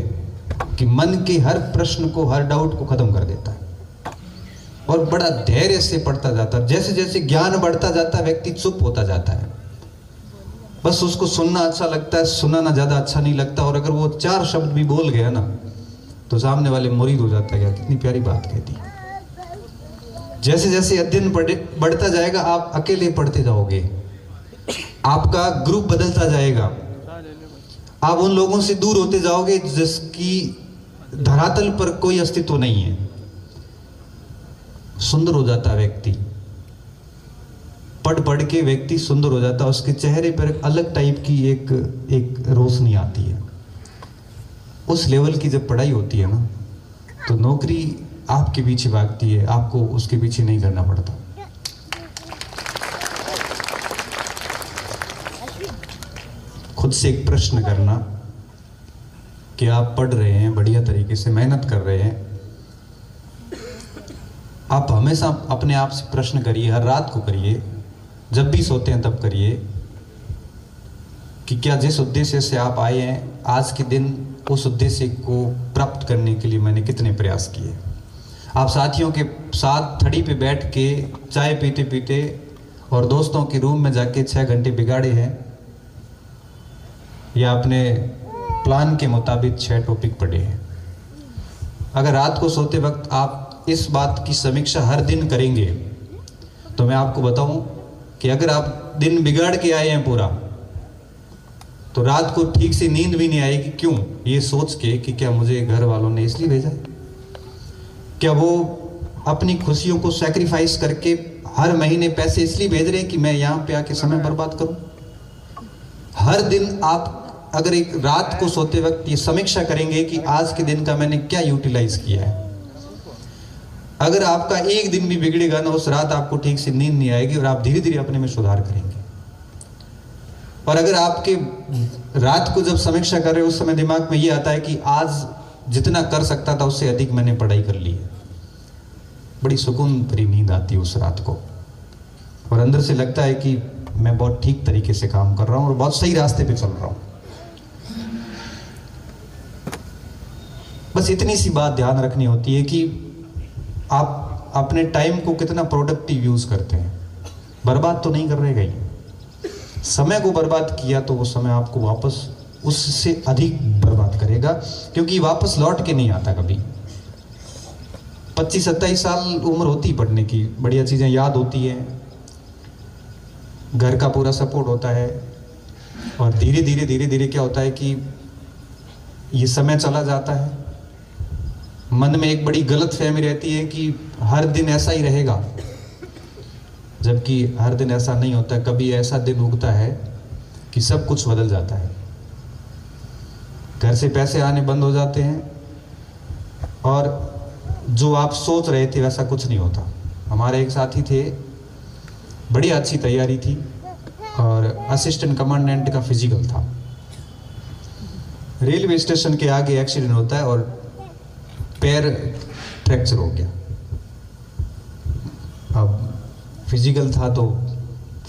कि मन के हर प्रश्न को, हर डाउट को खत्म कर देता है, और बड़ा धैर्य से पढ़ता जाता है। जैसे जैसे ज्ञान बढ़ता जाता है, व्यक्ति चुप होता जाता है। बस उसको सुनना अच्छा लगता है, सुनाना ज़्यादा अच्छा नहीं लगता। और अगर वो 4 शब्द भी बोल गया ना, तो सामने वाले मुरीद हो जाता है, क्या कितनी प्यारी बात कहती। जैसे जैसे अध्ययन बढ़ता जाएगा, आप अकेले पढ़ते जाओगे, आपका ग्रुप बदलता जाएगा, आप उन लोगों से दूर होते जाओगे जिसकी धरातल पर कोई अस्तित्व नहीं है। सुंदर हो जाता है व्यक्ति, पढ़ पढ़ के व्यक्ति सुंदर हो जाता है। उसके चेहरे पर एक अलग टाइप की एक रोशनी आती है। उस लेवल की जब पढ़ाई होती है ना, तो नौकरी आपके पीछे भागती है, आपको उसके पीछे नहीं करना पड़ता। खुद से एक प्रश्न करना कि आप पढ़ रहे हैं, बढ़िया तरीके से मेहनत कर रहे हैं। आप हमेशा अपने आप से प्रश्न करिए, हर रात को करिए, जब भी सोते हैं तब करिए कि क्या जिस उद्देश्य से आप आए हैं, आज के दिन उस उद्देश्य को प्राप्त करने के लिए मैंने कितने प्रयास किए। आप साथियों के साथ थड़ी पे बैठ के चाय पीते पीते और दोस्तों के रूम में जाके 6 घंटे बिगाड़े हैं, या अपने प्लान के मुताबिक 6 टॉपिक पढ़े हैं। अगर रात को सोते वक्त आप इस बात की समीक्षा हर दिन करेंगे तो मैं आपको बताऊं कि अगर आप दिन बिगाड़ के आए हैं पूरा, तो रात को ठीक से नींद भी नहीं आएगी। क्यों? ये सोच के कि क्या मुझे घर वालों ने इसलिए भेजा है, क्या वो अपनी खुशियों को सैक्रिफाइस करके हर महीने पैसे इसलिए भेज रहे हैं कि मैं यहाँ पे आके समय बर्बाद करूं। हर दिन आप अगर एक रात को सोते वक्त ये समीक्षा करेंगे कि आज के दिन का मैंने क्या यूटिलाइज किया है, अगर आपका एक दिन भी बिगड़ेगा ना, उस रात आपको ठीक से नींद नहीं आएगी और आप धीरे धीरे अपने में सुधार करेंगे। और अगर आपके रात को जब समीक्षा कर रहे हो उस समय दिमाग में ये आता है कि आज जितना कर सकता था उससे अधिक मैंने पढ़ाई कर ली है, बड़ी सुकून भरी नींद आती है उस रात को, और अंदर से लगता है कि मैं बहुत ठीक तरीके से काम कर रहा हूं और बहुत सही रास्ते पे चल रहा हूं। बस इतनी सी बात ध्यान रखनी होती है कि आप अपने टाइम को कितना प्रोडक्टिव यूज करते हैं। बर्बाद तो नहीं कर रहे कहीं। समय को बर्बाद किया तो वो समय आपको वापस उससे अधिक बर्बाद करेगा, क्योंकि वापस लौट के नहीं आता कभी। 25-27 साल उम्र होती पढ़ने की, बढ़िया चीजें याद होती हैं, घर का पूरा सपोर्ट होता है, और धीरे धीरे क्या होता है कि ये समय चला जाता है। मन में एक बड़ी गलत फहमी रहती है कि हर दिन ऐसा ही रहेगा, जबकि हर दिन ऐसा नहीं होता। कभी ऐसा दिन उगता है कि सब कुछ बदल जाता है। घर से पैसे आने बंद हो जाते हैं और जो आप सोच रहे थे वैसा कुछ नहीं होता। हमारे एक साथी थे, बड़ी अच्छी तैयारी थी और असिस्टेंट कमांडेंट का फिजिकल था। रेलवे स्टेशन के आगे एक्सीडेंट होता है और पैर फ्रैक्चर हो गया। अब फिजिकल था तो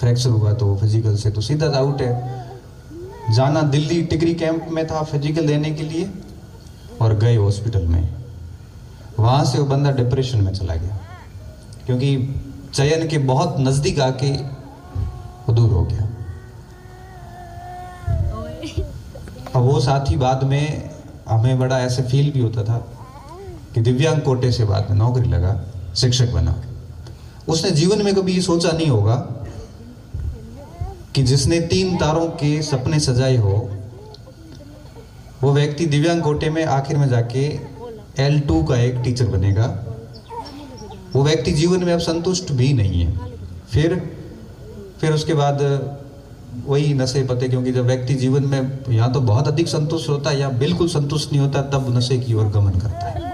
फ्रैक्चर हुआ, तो फिजिकल से तो सीधा आउट है। जाना दिल्ली टिकरी कैंप में था फिजिकल देने के लिए, और गए हॉस्पिटल में। वहां से वो बंदा डिप्रेशन में चला गया, क्योंकि चयन के बहुत नजदीक आके वो दूर हो गया। अब वो साथी बाद में हमें बड़ा ऐसे फील भी होता था कि दिव्यांग कोटे से बाद में नौकरी लगा, शिक्षक बना। उसने जीवन में कभी ये सोचा नहीं होगा कि जिसने 3 तारों के सपने सजाए हो, वो व्यक्ति दिव्यांग कोटे में आखिर में जाके L2 का एक टीचर बनेगा। वो व्यक्ति जीवन में अब संतुष्ट भी नहीं है। फिर उसके बाद वही नशे पते, क्योंकि जब व्यक्ति जीवन में या तो बहुत अधिक संतुष्ट होता है या बिल्कुल संतुष्ट नहीं होता, तब नशे की ओर गमन करता है।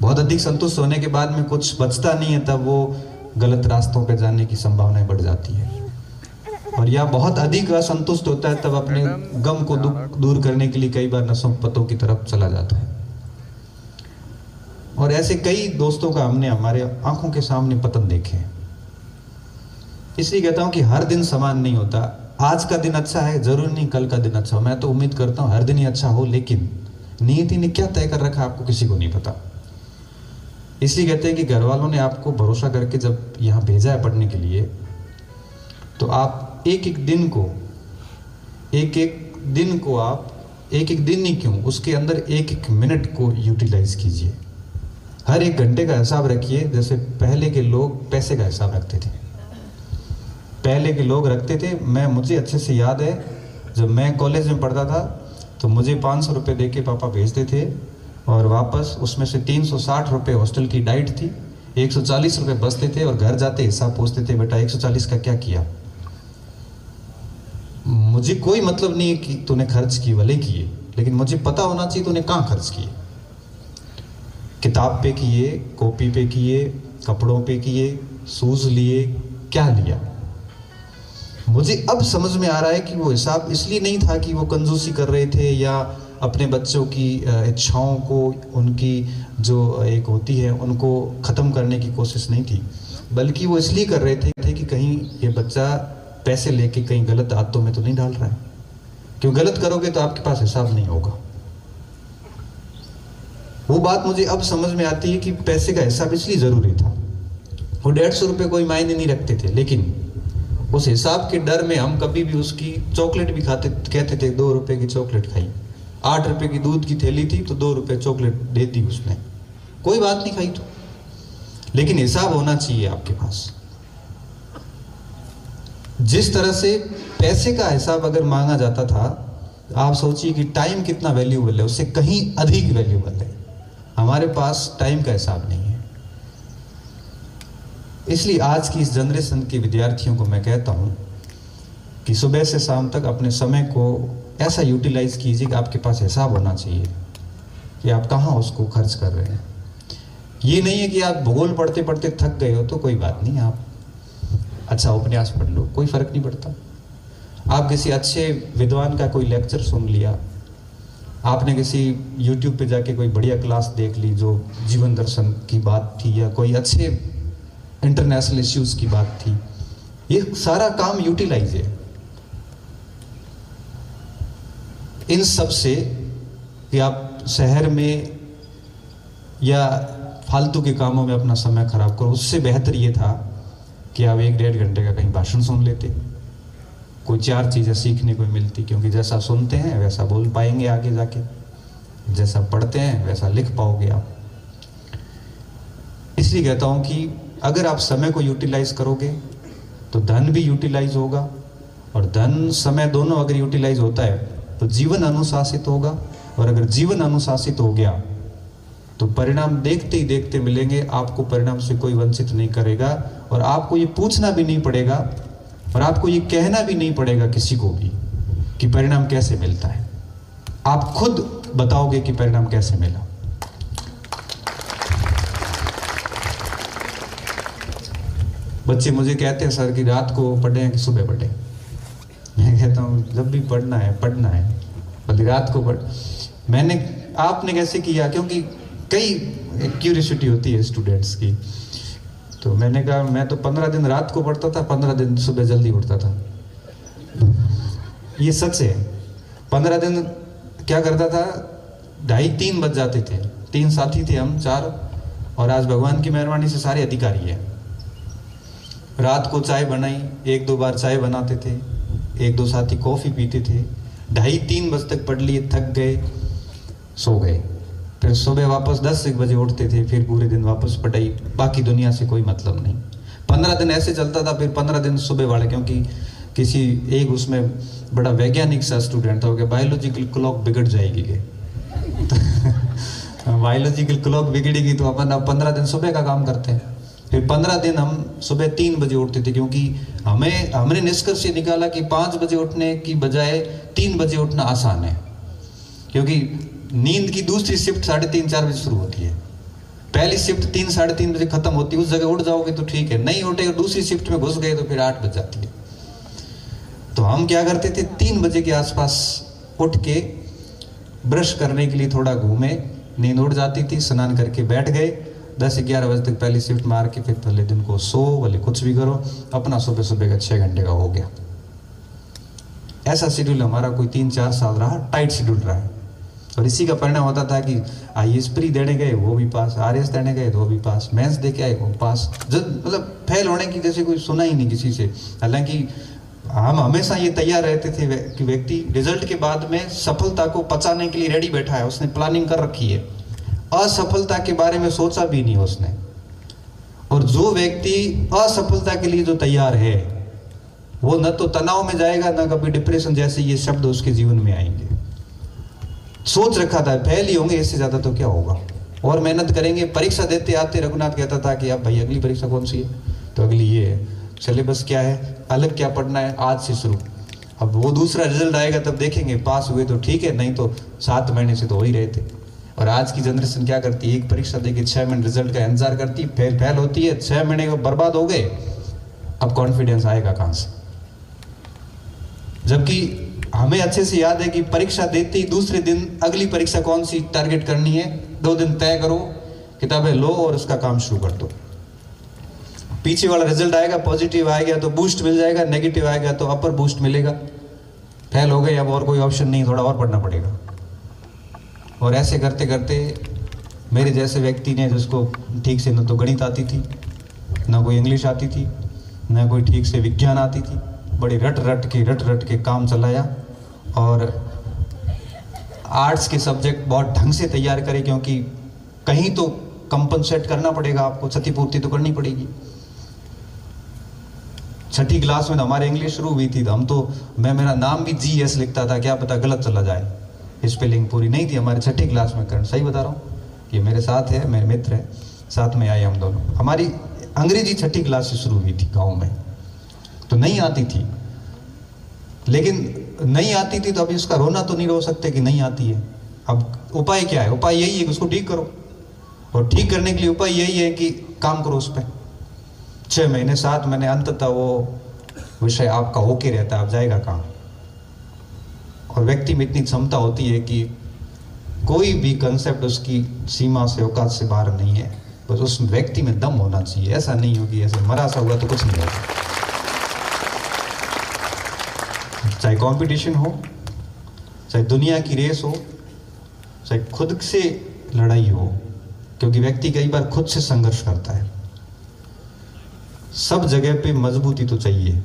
बहुत अधिक संतुष्ट होने के बाद में कुछ बचता नहीं है, तब वो गलत रास्तों पे जाने की संभावनाएं बढ़ जाती है। और या बहुत अधिक असंतुष्ट होता है, तब अपने गम को दूर करने के लिए कई बार नशों पतों की तरफ चला जाता है। और ऐसे कई दोस्तों का हमने हमारे आंखों के सामने पतन देखे हैं। इसलिए कहता हूं कि हर दिन समान नहीं होता। आज का दिन अच्छा है, जरूरी नहीं कल का दिन अच्छा हो। मैं तो उम्मीद करता हूं हर दिन ही अच्छा हो, लेकिन नियति ने क्या तय कर रखा आपको किसी को नहीं पता। इसलिए कहते हैं कि घर वालों ने आपको भरोसा करके जब यहाँ भेजा है पढ़ने के लिए, तो आप एक एक दिन ही क्यों, उसके अंदर एक एक मिनट को यूटिलाइज कीजिए। हर एक घंटे का हिसाब रखिए, जैसे पहले के लोग पैसे का हिसाब रखते थे। पहले के लोग रखते थे। मुझे अच्छे से याद है, जब मैं कॉलेज में पढ़ता था तो मुझे 500 रुपये दे के पापा भेजते थे, और वापस उसमें से 360 रुपये हॉस्टल की डाइट थी, 140 रुपये बचते थे, और घर जाते हिसाब पूछते थे, बेटा 140 का क्या किया। मुझे कोई मतलब नहीं है कि तूने खर्च किए, भले किए, लेकिन मुझे पता होना चाहिए तूने कहाँ खर्च किए। किताब पे किए, कॉपी पे किए, कपड़ों पे किए, शूज लिए, क्या लिया। मुझे अब समझ में आ रहा है कि वो हिसाब इसलिए नहीं था कि वो कंजूसी कर रहे थे या अपने बच्चों की इच्छाओं को, उनकी जो एक होती है, उनको ख़त्म करने की कोशिश नहीं थी, बल्कि वो इसलिए कर रहे थे कि कहीं ये बच्चा पैसे लेके कहीं गलत आदतों में तो नहीं डाल रहा है। क्यों गलत करोगे तो आपके पास हिसाब नहीं होगा। वो बात मुझे अब समझ में आती है कि पैसे का हिसाब इसलिए ज़रूरी था। वो 150 रुपये कोई मायने नहीं रखते थे, लेकिन उस हिसाब के डर में हम कभी भी उसकी चॉकलेट भी कहते थे 2 रुपए की चॉकलेट खाई। 8 रुपए की दूध की थैली थी तो 2 रुपए चॉकलेट दे दी उसने, कोई बात नहीं खाई तो। लेकिन हिसाब होना चाहिए आपके पास। जिस तरह से पैसे का हिसाब अगर मांगा जाता था, आप सोचिए कि टाइम कितना वैल्यूएबल है, उससे कहीं अधिक वैल्यूएबल है। हमारे पास टाइम का हिसाब नहीं है। इसलिए आज की इस जनरेशन के विद्यार्थियों को मैं कहता हूं कि सुबह से शाम तक अपने समय को ऐसा यूटिलाइज कीजिए कि आपके पास हिसाब होना चाहिए कि आप कहाँ उसको खर्च कर रहे हैं। ये नहीं है कि आप भूगोल पढ़ते पढ़ते थक गए हो तो कोई बात नहीं, आप अच्छा उपन्यास पढ़ लो, कोई फर्क नहीं पड़ता। आप किसी अच्छे विद्वान का कोई लेक्चर सुन लिया, आपने किसी YouTube पे जाके कोई बढ़िया क्लास देख ली जो जीवन दर्शन की बात थी या कोई अच्छे इंटरनेशनल इश्यूज की बात थी, ये सारा काम यूटिलाइज है। इन सब से कि आप शहर में या फालतू के कामों में अपना समय खराब करो, उससे बेहतर ये था कि आप 1-1.5 घंटे का कहीं भाषण सुन लेते, कोई 4 चीज़ें सीखने को मिलती। क्योंकि जैसा सुनते हैं वैसा बोल पाएंगे आगे जाके, जैसा पढ़ते हैं वैसा लिख पाओगे आप। इसलिए कहता हूं कि अगर आप समय को यूटिलाइज करोगे तो धन भी यूटिलाइज होगा, और धन समय दोनों अगर यूटिलाइज होता है तो जीवन अनुशासित होगा, और अगर जीवन अनुशासित हो गया तो परिणाम देखते ही देखते मिलेंगे। आपको परिणाम से कोई वंचित नहीं करेगा, और आपको ये पूछना भी नहीं पड़ेगा, और आपको ये कहना भी नहीं पड़ेगा किसी को भी कि परिणाम कैसे मिलता है। आप खुद बताओगे कि परिणाम कैसे मिला। बच्चे मुझे कहते हैं सर कि रात को पढ़ें कि सुबह पढ़ें। मैं कहता हूँ जब भी पढ़ना है पढ़ना है, बल्कि रात को पढ़। आपने कैसे किया? क्योंकि कई क्यूरियोसिटी होती है स्टूडेंट्स की। तो मैंने कहा मैं तो 15 दिन रात को पढ़ता था, 15 दिन सुबह जल्दी उठता था। ये सच है। 15 दिन क्या करता था, 2:30-3 बज जाते थे। 3 साथी थे हम 4, और आज भगवान की मेहरबानी से सारे अधिकारी हैं। रात को चाय बनाई, 1-2 बार चाय बनाते थे, 1-2 साथी कॉफ़ी पीते थे, 2:30-3 बजे तक पढ़ लिए, थक गए, सो गए। फिर सुबह वापस 10-1 बजे उठते थे, फिर पूरे दिन वापस पढ़ाई, बाकी दुनिया से कोई मतलब नहीं। 15 दिन ऐसे चलता था। फिर 15 दिन सुबह वाले, क्योंकि किसी एक उसमें बड़ा वैज्ञानिक सा स्टूडेंट था, हो गया बायोलॉजिकल क्लॉक बिगड़ जाएगी के बायोलॉजिकल क्लॉक बिगड़ेगी तो अपन अब 15 दिन सुबह का काम करते हैं। फिर 15 दिन हम सुबह 3 बजे उठते थे, क्योंकि हमने निष्कर्ष ये निकाला कि 5 बजे उठने की बजाय 3 बजे उठना आसान है। क्योंकि नींद की दूसरी शिफ्ट 3:30-4 बजे शुरू होती है, पहली शिफ्ट 3-3:30 बजे खत्म होती है। उस जगह उठ जाओगे तो ठीक है, नहीं उठे और दूसरी शिफ्ट में घुस गए तो फिर 8 बज जाती है। तो हम क्या करते थे, 3 बजे के आसपास उठ के ब्रश करने के लिए थोड़ा घूमे, नींद उड़ जाती थी, स्नान करके बैठ गए, 10-11 बजे तक पहली शिफ्ट मार के फिर पहले दिन को सो, भले कुछ भी करो, अपना सुबह सुबह का 6 घंटे का हो गया। ऐसा शेड्यूल हमारा कोई 3-4 साल रहा, टाइट शेड्यूल रहा है। और इसी का परिणाम होता था कि IAS प्री देने गए वो भी पास, RS देने गए तो वो भी पास, मेंस दे के आए वो पास। मतलब फेल होने की जैसे कोई सुना ही नहीं किसी से। हालांकि हम हमेशा ये तैयार रहते थे कि व्यक्ति रिजल्ट के बाद में सफलता को पचाने के लिए रेडी बैठा है, उसने प्लानिंग कर रखी है, असफलता के बारे में सोचा भी नहीं उसने। और जो व्यक्ति असफलता के लिए जो तैयार है वो न तो तनाव में जाएगा, न कभी डिप्रेशन जैसे ये शब्द उसके जीवन में आएंगे। सोच रखा था फेल ही होंगे, इससे ज्यादा तो क्या होगा, और मेहनत करेंगे। परीक्षा देते आते रघुनाथ कहता था कि अब भाई अगली परीक्षा कौन सी है, तो अगली ये है, सिलेबस क्या है, अलग क्या पढ़ना है, आज से शुरू। अब वो दूसरा रिजल्ट आएगा तब देखेंगे, पास हुए तो ठीक है, नहीं तो 7 महीने से तो हो ही रहे थे। और आज की जनरेशन क्या करती है, एक परीक्षा देके 6 महीने रिजल्ट का इंतजार करती है, फेल होती है, 6 महीने को बर्बाद हो गए, अब कॉन्फिडेंस आएगा कहां से। जबकि हमें अच्छे से याद है कि परीक्षा देते ही दूसरे दिन अगली परीक्षा कौन सी टारगेट करनी है, 2 दिन तय करो, किताबें लो और उसका काम शुरू कर दो। पीछे वाला रिजल्ट आएगा, पॉजिटिव आएगा तो बूस्ट मिल जाएगा, नेगेटिव आएगा तो अपर बूस्ट मिलेगा। फेल हो गए, अब और कोई ऑप्शन नहीं, थोड़ा और पढ़ना पड़ेगा। और ऐसे करते करते मेरे जैसे व्यक्ति ने, जिसको ठीक से न तो गणित आती थी, न कोई इंग्लिश आती थी, न कोई ठीक से विज्ञान आती थी, बड़े रट रट के काम चलाया, और आर्ट्स के सब्जेक्ट बहुत ढंग से तैयार करे, क्योंकि कहीं तो कंपनसेट करना पड़ेगा, आपको क्षतिपूर्ति तो करनी पड़ेगी। छठी क्लास में हमारे इंग्लिश शुरू हुई थी, तो हम तो मेरा नाम भी GS लिखता था, क्या पता गलत चला जाए, स्पेलिंग पूरी नहीं थी हमारे छठी क्लास में। करंट सही बता रहा हूँ, ये मेरे साथ है, मेरे मित्र है, साथ में आए हम दोनों। हमारी अंग्रेजी छठी क्लास से शुरू हुई थी गाँव में, तो नहीं आती थी, लेकिन नहीं आती थी तो अब इसका रोना तो नहीं रो सकते कि नहीं आती है। अब उपाय क्या है? उपाय यही है कि उसको ठीक करो, और ठीक करने के लिए उपाय यही है कि काम करो उस पर। 6 महीने 7 महीने अंततः वो विषय आपका होके रहता है, आप जाएगा कहाँ। और व्यक्ति में इतनी क्षमता होती है कि कोई भी कंसेप्ट उसकी सीमा से, औकात से बाहर नहीं है, बस उस व्यक्ति में दम होना चाहिए। ऐसा नहीं हो कि ऐसे मरा सा हुआ तो कुछ नहीं होगा। चाहे कंपटीशन हो, चाहे दुनिया की रेस हो, चाहे खुद से लड़ाई हो, क्योंकि व्यक्ति कई बार खुद से संघर्ष करता है। सब जगह पे मजबूती तो चाहिए।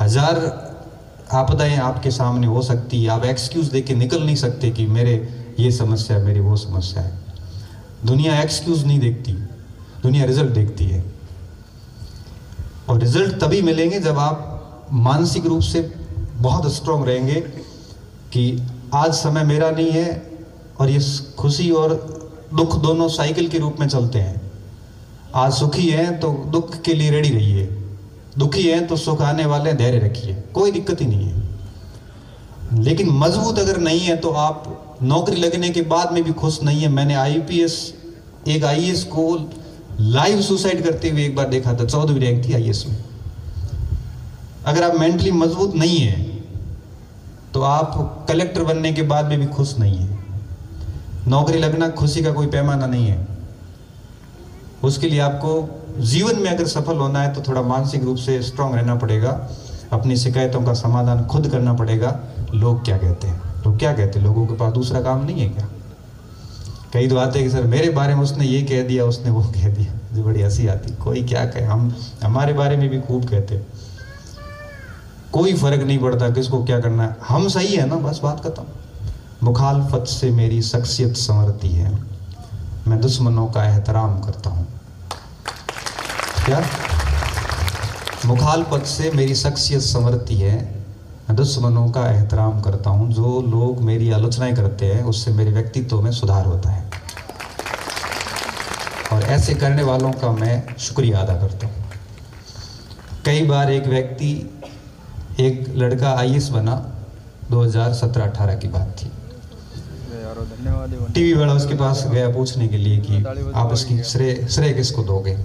1000 आपदाएं आपके सामने हो सकती है, आप एक्सक्यूज देके निकल नहीं सकते कि मेरे ये समस्या है, मेरी वो समस्या है। दुनिया एक्सक्यूज नहीं देखती, दुनिया रिजल्ट देखती है। और रिजल्ट तभी मिलेंगे जब आप मानसिक रूप से बहुत स्ट्रांग रहेंगे कि आज समय मेरा नहीं है, और ये खुशी और दुख दोनों साइकिल के रूप में चलते हैं। आज सुखी हैं तो दुख के लिए रेडी रहिए, दुखी हैं तो सुख आने वाले, धैर्य रखिए, कोई दिक्कत ही नहीं है। लेकिन मजबूत अगर नहीं है तो आप नौकरी लगने के बाद में भी खुश नहीं है। मैंने एक IAS को लाइव सुसाइड करते हुए एक बार देखा था, 14वीं रैंक थी IAS में। अगर आप मेंटली मजबूत नहीं है तो आप कलेक्टर बनने के बाद में भी खुश नहीं है। नौकरी लगना खुशी का कोई पैमाना नहीं है। उसके लिए आपको जीवन में अगर सफल होना है तो थोड़ा मानसिक रूप से स्ट्रांग रहना पड़ेगा, अपनी शिकायतों का समाधान खुद करना पड़ेगा। लोग क्या कहते हैं, लोग क्या कहते हैं, लोगों के पास दूसरा काम नहीं है क्या? कई तो आते हैं कि सर मेरे बारे में उसने ये कह दिया, उसने वो कह दिया, मुझे बड़ी हंसी आती। कोई क्या कहे, हम हमारे बारे में भी खूब कहते हैं, कोई फर्क नहीं पड़ता किसको क्या करना है, हम सही है ना, बस बात खत्म। मुखालफत से मेरी शख्सियत संवरती है, मैं दुश्मनों का एहतराम करता हूँ। क्या? मुखालफत से मेरी शख्सियत संवरती है, मैं दुश्मनों का एहतराम करता हूँ। जो लोग मेरी आलोचनाएं करते हैं उससे मेरे व्यक्तित्व में सुधार होता है, और ऐसे करने वालों का मैं शुक्रिया अदा करता हूँ। कई बार एक लड़का IAS बना, 2017-18 की बात थी। टीवी वाला उसके पास गया पूछने के लिए कि आप इसकी श्रेय किसको दोगे।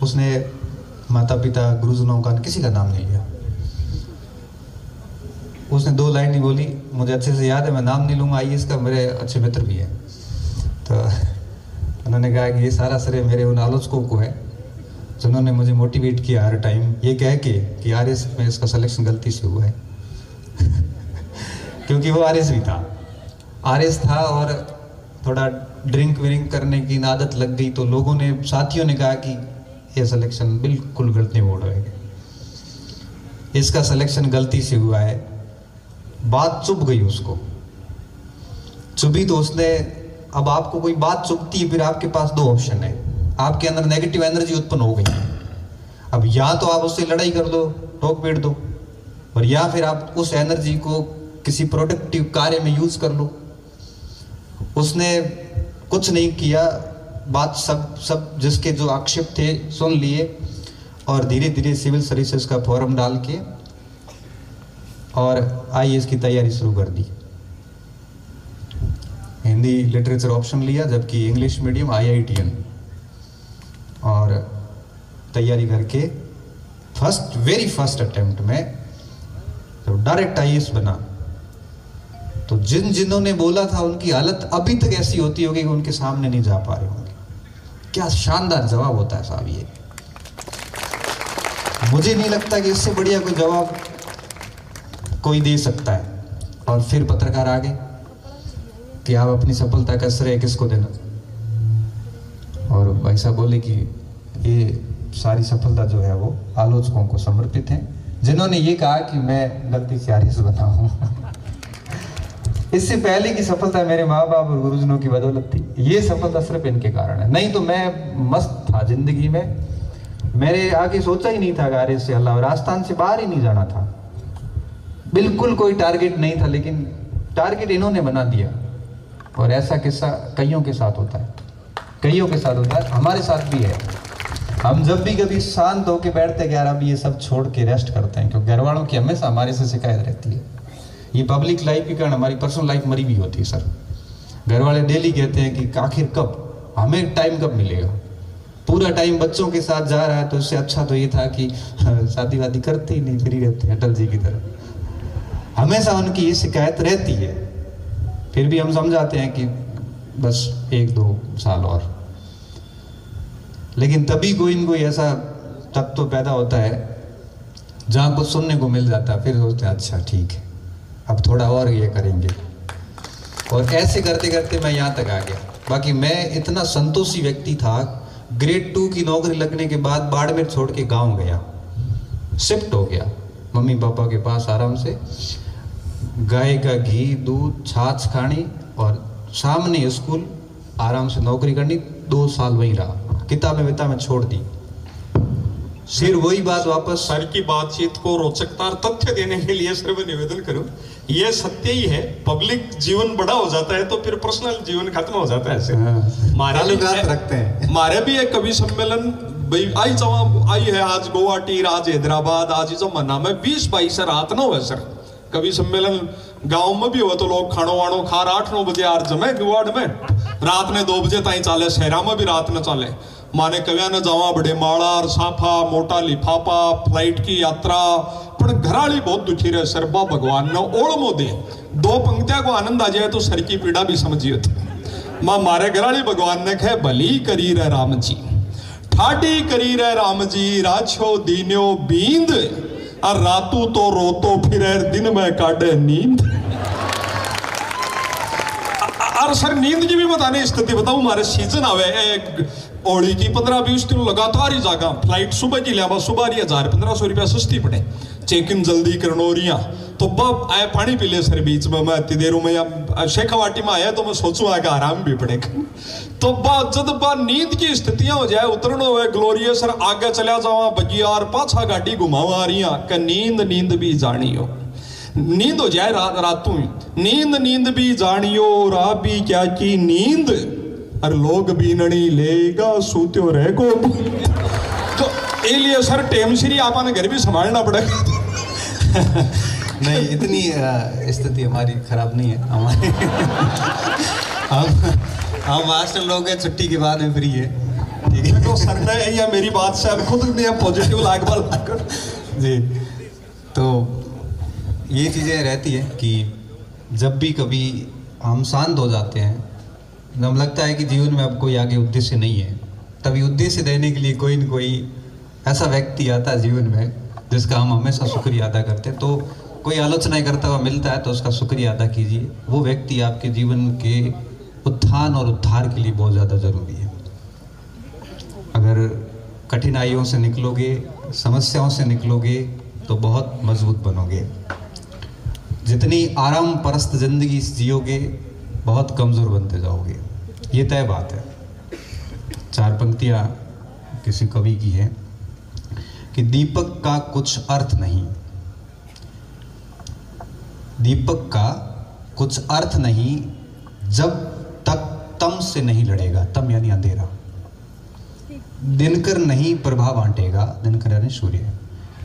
उसने माता पिता, गुरुजनों का, किसी का नाम नहीं लिया। उसने 2 लाइन ही बोली, मुझे अच्छे से याद है, मैं नाम नहीं लूंगा IAS का, मेरे अच्छे मित्र भी है। तो उन्होंने कहा कि ये सारा श्रेय मेरे उन आलोचकों को है जिन्होंने मुझे मोटिवेट किया हर टाइम ये कह के कि RS में इसका सिलेक्शन गलती से हुआ है। क्योंकि वो RS भी था, RS था और थोड़ा ड्रिंक विरिंक करने की आदत लग गई, तो लोगों ने, साथियों ने कहा कि ये सिलेक्शन बिल्कुल गलती बोल रहे हैं, इसका सिलेक्शन गलती से हुआ है। बात चुभ गई उसको, चुभी तो उसने, अब आपको कोई बात चुभती है, फिर आपके पास 2 ऑप्शन है, आपके अंदर नेगेटिव एनर्जी उत्पन्न हो गई है। अब या तो आप उससे लड़ाई कर दो, टोक पीट दो, और या फिर आप उस एनर्जी को किसी प्रोडक्टिव कार्य में यूज कर लो। उसने कुछ नहीं किया, बात सब जिसके जो आक्षेप थे सुन लिए, और धीरे धीरे सिविल सर्विसेज का फॉर्म डाल के और IAS की तैयारी शुरू कर दी। हिंदी लिटरेचर ऑप्शन लिया, जबकि इंग्लिश मीडियम IITN, और तैयारी करके वेरी फर्स्ट अटेम्प्ट में जब डायरेक्ट IAS बना, तो जिन्होंने बोला था उनकी हालत अभी तक ऐसी होती होगी कि उनके सामने नहीं जा पा रहे होंगे। क्या शानदार जवाब होता है साहब ये। मुझे नहीं लगता कि इससे बढ़िया कोई जवाब कोई दे सकता है। और फिर पत्रकार आगे कि आप अपनी सफलता का श्रेय किसको देना, और भाई साहब बोले कि ये सारी सफलता जो है वो आलोचकों को समर्पित है, जिन्होंने ये कहा कि मैं गलती से आरिस बना हूँ। इससे पहले की सफलता मेरे माँ बाप और गुरुजनों की बदौलत थी, ये सफलता सिर्फ इनके कारण है। नहीं तो मैं मस्त था जिंदगी में, मेरे आगे सोचा ही नहीं था आरिस से अल्लाह, राजस्थान से बाहर ही नहीं जाना था, बिल्कुल कोई टारगेट नहीं था, लेकिन टारगेट इन्होंने बना दिया। और ऐसा किस्सा कईयों के साथ होता है, कईयों के साथ होता है, हमारे साथ भी है। हम जब भी कभी शांत होकर बैठते हैं कि यार अब ये सब छोड़ के रेस्ट करते हैं, क्योंकि घर वालों की हमेशा हमारे से शिकायत रहती है। ये पब्लिक लाइफ के कारण हमारी पर्सनल लाइफ मरी भी होती है सर। घर वाले डेली कहते हैं कि आखिर कब हमें टाइम कब मिलेगा, पूरा टाइम बच्चों के साथ जा रहा है, तो इससे अच्छा तो ये था कि शादी वादी करते ही नहीं, फ्री रहते हैं अटल जी की तरह। हमेशा उनकी ये शिकायत रहती है, फिर भी हम समझाते हैं कि बस 1-2 साल और। लेकिन तभी कोई न कोई ऐसा तत्व पैदा होता है जहाँ कुछ सुनने को मिल जाता है, फिर सोचते हैं अच्छा ठीक है अब थोड़ा और ये करेंगे, और ऐसे करते करते मैं यहाँ तक आ गया। बाकी मैं इतना संतोषी व्यक्ति था, ग्रेड 2 की नौकरी लगने के बाद बाड़मेर छोड़ के गाँव गया, शिफ्ट हो गया मम्मी पापा के पास, आराम से गाय का घी दूध छाछ खानी और सामने स्कूल, आराम से नौकरी करनी। 2 साल वहीं रहा, किताबें विताबें छोड़ दी, फिर वही बात वापस। सर की बातचीत को रोचकता और तथ्य देने के लिए सर मैं निवेदन करूं, ये सत्य ही है, पब्लिक जीवन बड़ा हो जाता है तो फिर पर्सनल जीवन खत्म हो जाता है। ऐसे रखते हैं। हमारे भी एक कवि सम्मेलन आई है, आज गुवाहाटी, आज हैदराबाद, आज जो मना में 20-22 रात ना हुआ सर कवि सम्मेलन। गांव में भी हुआ तो लोग खानो वाणो खा 8-9 बजे यार जमे गुवाड़ में, रात में 2 बजे ताई चाले, शहरा में भी रात में चाले। माने कव्या ने जावा बड़े माड़ा और साफा मोटा लिफाफा, फ्लाइट की यात्रा, पर घराली बहुत दुखी रहे सर। बा भगवान ने ओळमो दे, 2 पंक्तियां को आनंद आ जाए तो सर की पीड़ा भी समझिए। मां मारे घराली भगवान ने कहे भली करी रहे राम जी, ठाडी करी रहे राम जी, राछो दीन्यो बींद और रातू तो रोतो फिरे, दिन में काटे नींद। और सर नींद की भी बताने स्थिति बताऊं, हमारे सीजन आवे ओड़ी की 15-20 दिन लगातार ही जागा, फ्लाइट सुबह की लिया, सुबह रही 1000-1500 रुपया सस्ती पड़े, चेक इन जल्दी करनोरिया, तो बब आए पानी पी ले सर बीच में। मैं इतनी देरों में शेखावाटी में आया तो मैं सोचूं आगे आराम भी पड़ेगा, तो जब नींद की स्थितियां हो जाए, उतरना हो ग्लोरियस सर आगे चला जावा बगियार, पाछा गाड़ी घुमावा रही का नींद भी जानी हो, नींद हो जाए रातों नींद भी जानियो, रा भी क्या की नींद, और लोग भी नड़ी लेगा सूत्यो रहेगो। तो इसलिए सर टेम श्री आपने घर भी संभालना पड़ेगा। नहीं इतनी स्थिति हमारी खराब नहीं है, हमारे हम हॉस्टल लोग हैं, छुट्टी के बाद में फ्री है, ठीक है। तो सर ने या मेरी बात से अब खुद में पॉजिटिव लागू जी। तो ये चीज़ें रहती है कि जब भी कभी हम शांत हो जाते हैं, जब लगता है कि जीवन में अब कोई आगे उद्देश्य नहीं है, तभी उद्देश्य देने के लिए कोई न कोई ऐसा व्यक्ति आता है जीवन में जिसका हम हमेशा शुक्रिया अदा करते हैं। तो कोई आलोचना करता हुआ मिलता है तो उसका शुक्रिया अदा कीजिए, वो व्यक्ति आपके जीवन के उत्थान और उद्धार के लिए बहुत ज़्यादा ज़रूरी है। अगर कठिनाइयों से निकलोगे, समस्याओं से निकलोगे तो बहुत मजबूत बनोगे। जितनी आराम परस्त जिंदगी जियोगे बहुत कमज़ोर बनते जाओगे, ये तय बात है। 4 पंक्तियाँ किसी कवि की है कि दीपक का कुछ अर्थ नहीं, दीपक का कुछ अर्थ नहीं जब तक तम से नहीं लड़ेगा, तम यानी अंधेरा। दिनकर नहीं प्रभा बांटेगा, दिनकर यानी सूर्य,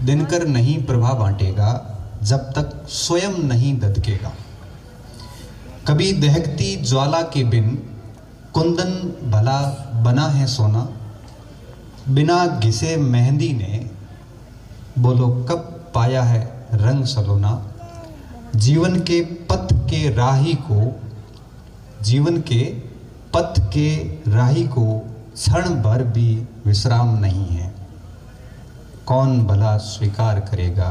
दिनकर नहीं प्रभा बांटेगा जब तक स्वयं नहीं दधकेगा। कभी दहकती ज्वाला के बिन कुंदन भला बना है सोना, बिना घिसे मेहंदी ने बोलो कब पाया है रंग सलोना। जीवन के पथ के राही को, जीवन के पथ के राही को क्षण भर भी विश्राम नहीं है। कौन भला स्वीकार करेगा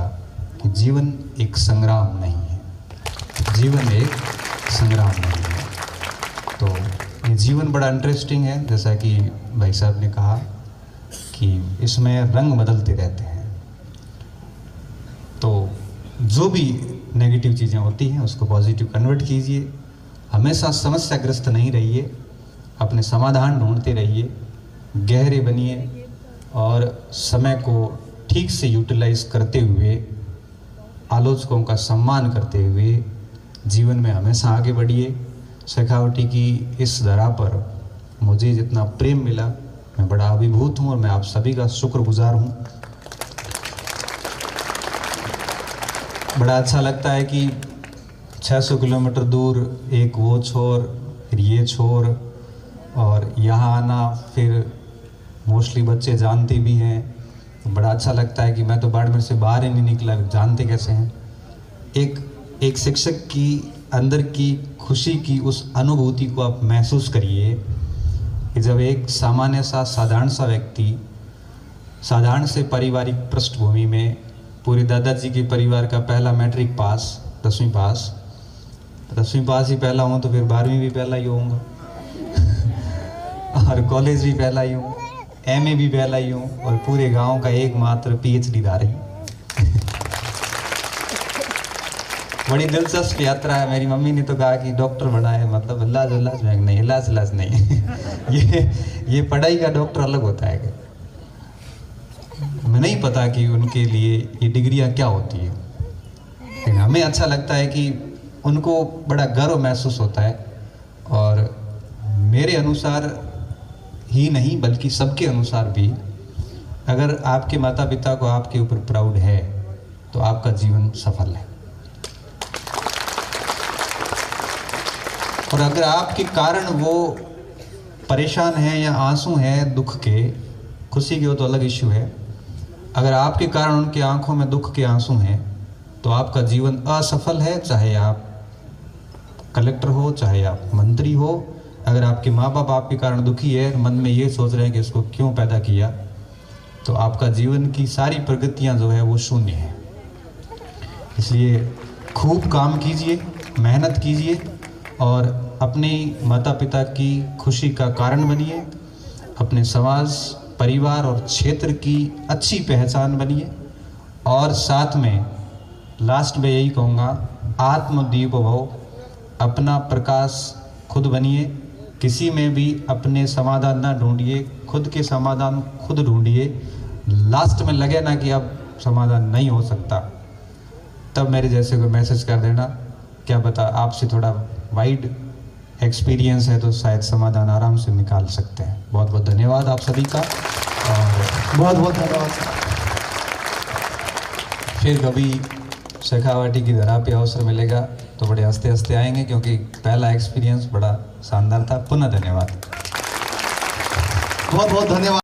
कि जीवन एक संग्राम नहीं है, जीवन एक संग्राम नहीं है। तो ये जीवन बड़ा इंटरेस्टिंग है, जैसा कि भाई साहब ने कहा कि इसमें रंग बदलते रहते हैं। तो जो भी नेगेटिव चीज़ें होती हैं उसको पॉजिटिव कन्वर्ट कीजिए, हमेशा समस्याग्रस्त नहीं रहिए, अपने समाधान ढूंढते रहिए, गहरे बनिए और समय को ठीक से यूटिलाइज करते हुए, आलोचकों का सम्मान करते हुए जीवन में हमेशा आगे बढ़िए। शेखावटी की इस धरा पर मुझे जितना प्रेम मिला मैं बड़ा अभिभूत हूँ और मैं आप सभी का शुक्रगुजार हूँ। बड़ा अच्छा लगता है कि 600 किलोमीटर दूर एक वो छोर फिर ये छोर और यहाँ आना, फिर मोस्टली बच्चे जानते भी हैं, तो बड़ा अच्छा लगता है कि मैं तो बाड़मेर से बाहर ही नहीं निकला, जानते कैसे हैं। एक शिक्षक की अंदर की खुशी की उस अनुभूति को आप महसूस करिए कि जब एक सामान्य सा साधारण सा व्यक्ति साधारण से पारिवारिक पृष्ठभूमि में, पूरे दादाजी के परिवार का पहला मैट्रिक पास, 10वीं पास ही पहला हूँ तो फिर 12वीं भी पहला ही होऊंगा और कॉलेज भी पहला ही हूँ, MA भी पहला ही हूँ और पूरे गांव का एकमात्र PhD धारी। बड़ी दिलचस्प यात्रा है। मेरी मम्मी ने तो कहा कि डॉक्टर बना है, मतलब इलाज में नहीं, इलाज नहीं ये पढ़ाई का डॉक्टर अलग होता है क्या? मैं नहीं पता कि उनके लिए ये डिग्रियां क्या होती है, लेकिन हमें अच्छा लगता है कि उनको बड़ा गर्व महसूस होता है। और मेरे अनुसार ही नहीं बल्कि सबके अनुसार भी, अगर आपके माता पिता को आपके ऊपर प्राउड है तो आपका जीवन सफल है। और अगर आपके कारण वो परेशान हैं या आंसू हैं दुख के, खुशी के हो तो अलग इश्यू है, अगर आपके कारण उनकी आंखों में दुख के आंसू हैं तो आपका जीवन असफल है। चाहे आप कलेक्टर हो, चाहे आप मंत्री हो, अगर आपके माँ बाप आपके कारण दुखी है, मन में ये सोच रहे हैं कि इसको क्यों पैदा किया, तो आपका जीवन की सारी प्रगतियाँ जो है वो शून्य है। इसलिए खूब काम कीजिए, मेहनत कीजिए और अपने माता पिता की खुशी का कारण बनिए, अपने समाज, परिवार और क्षेत्र की अच्छी पहचान बनिए। और साथ में लास्ट में यही कहूँगा, आत्मदीप भव, अपना प्रकाश खुद बनिए, किसी में भी अपने समाधान ना ढूंढिए, खुद के समाधान खुद ढूंढिए। लास्ट में लगे ना कि अब समाधान नहीं हो सकता, तब मेरे जैसे को मैसेज कर देना, क्या पता आपसे थोड़ा वाइड एक्सपीरियंस है तो शायद समाधान आराम से निकाल सकते हैं। बहुत बहुत धन्यवाद आप सभी का और बहुत बहुत धन्यवाद। फिर कभी शेखावटी की धरा पे अवसर मिलेगा तो बड़े हंसते हंसते आएंगे, क्योंकि पहला एक्सपीरियंस बड़ा शानदार था। पुनः धन्यवाद। बहुत बहुत धन्यवाद।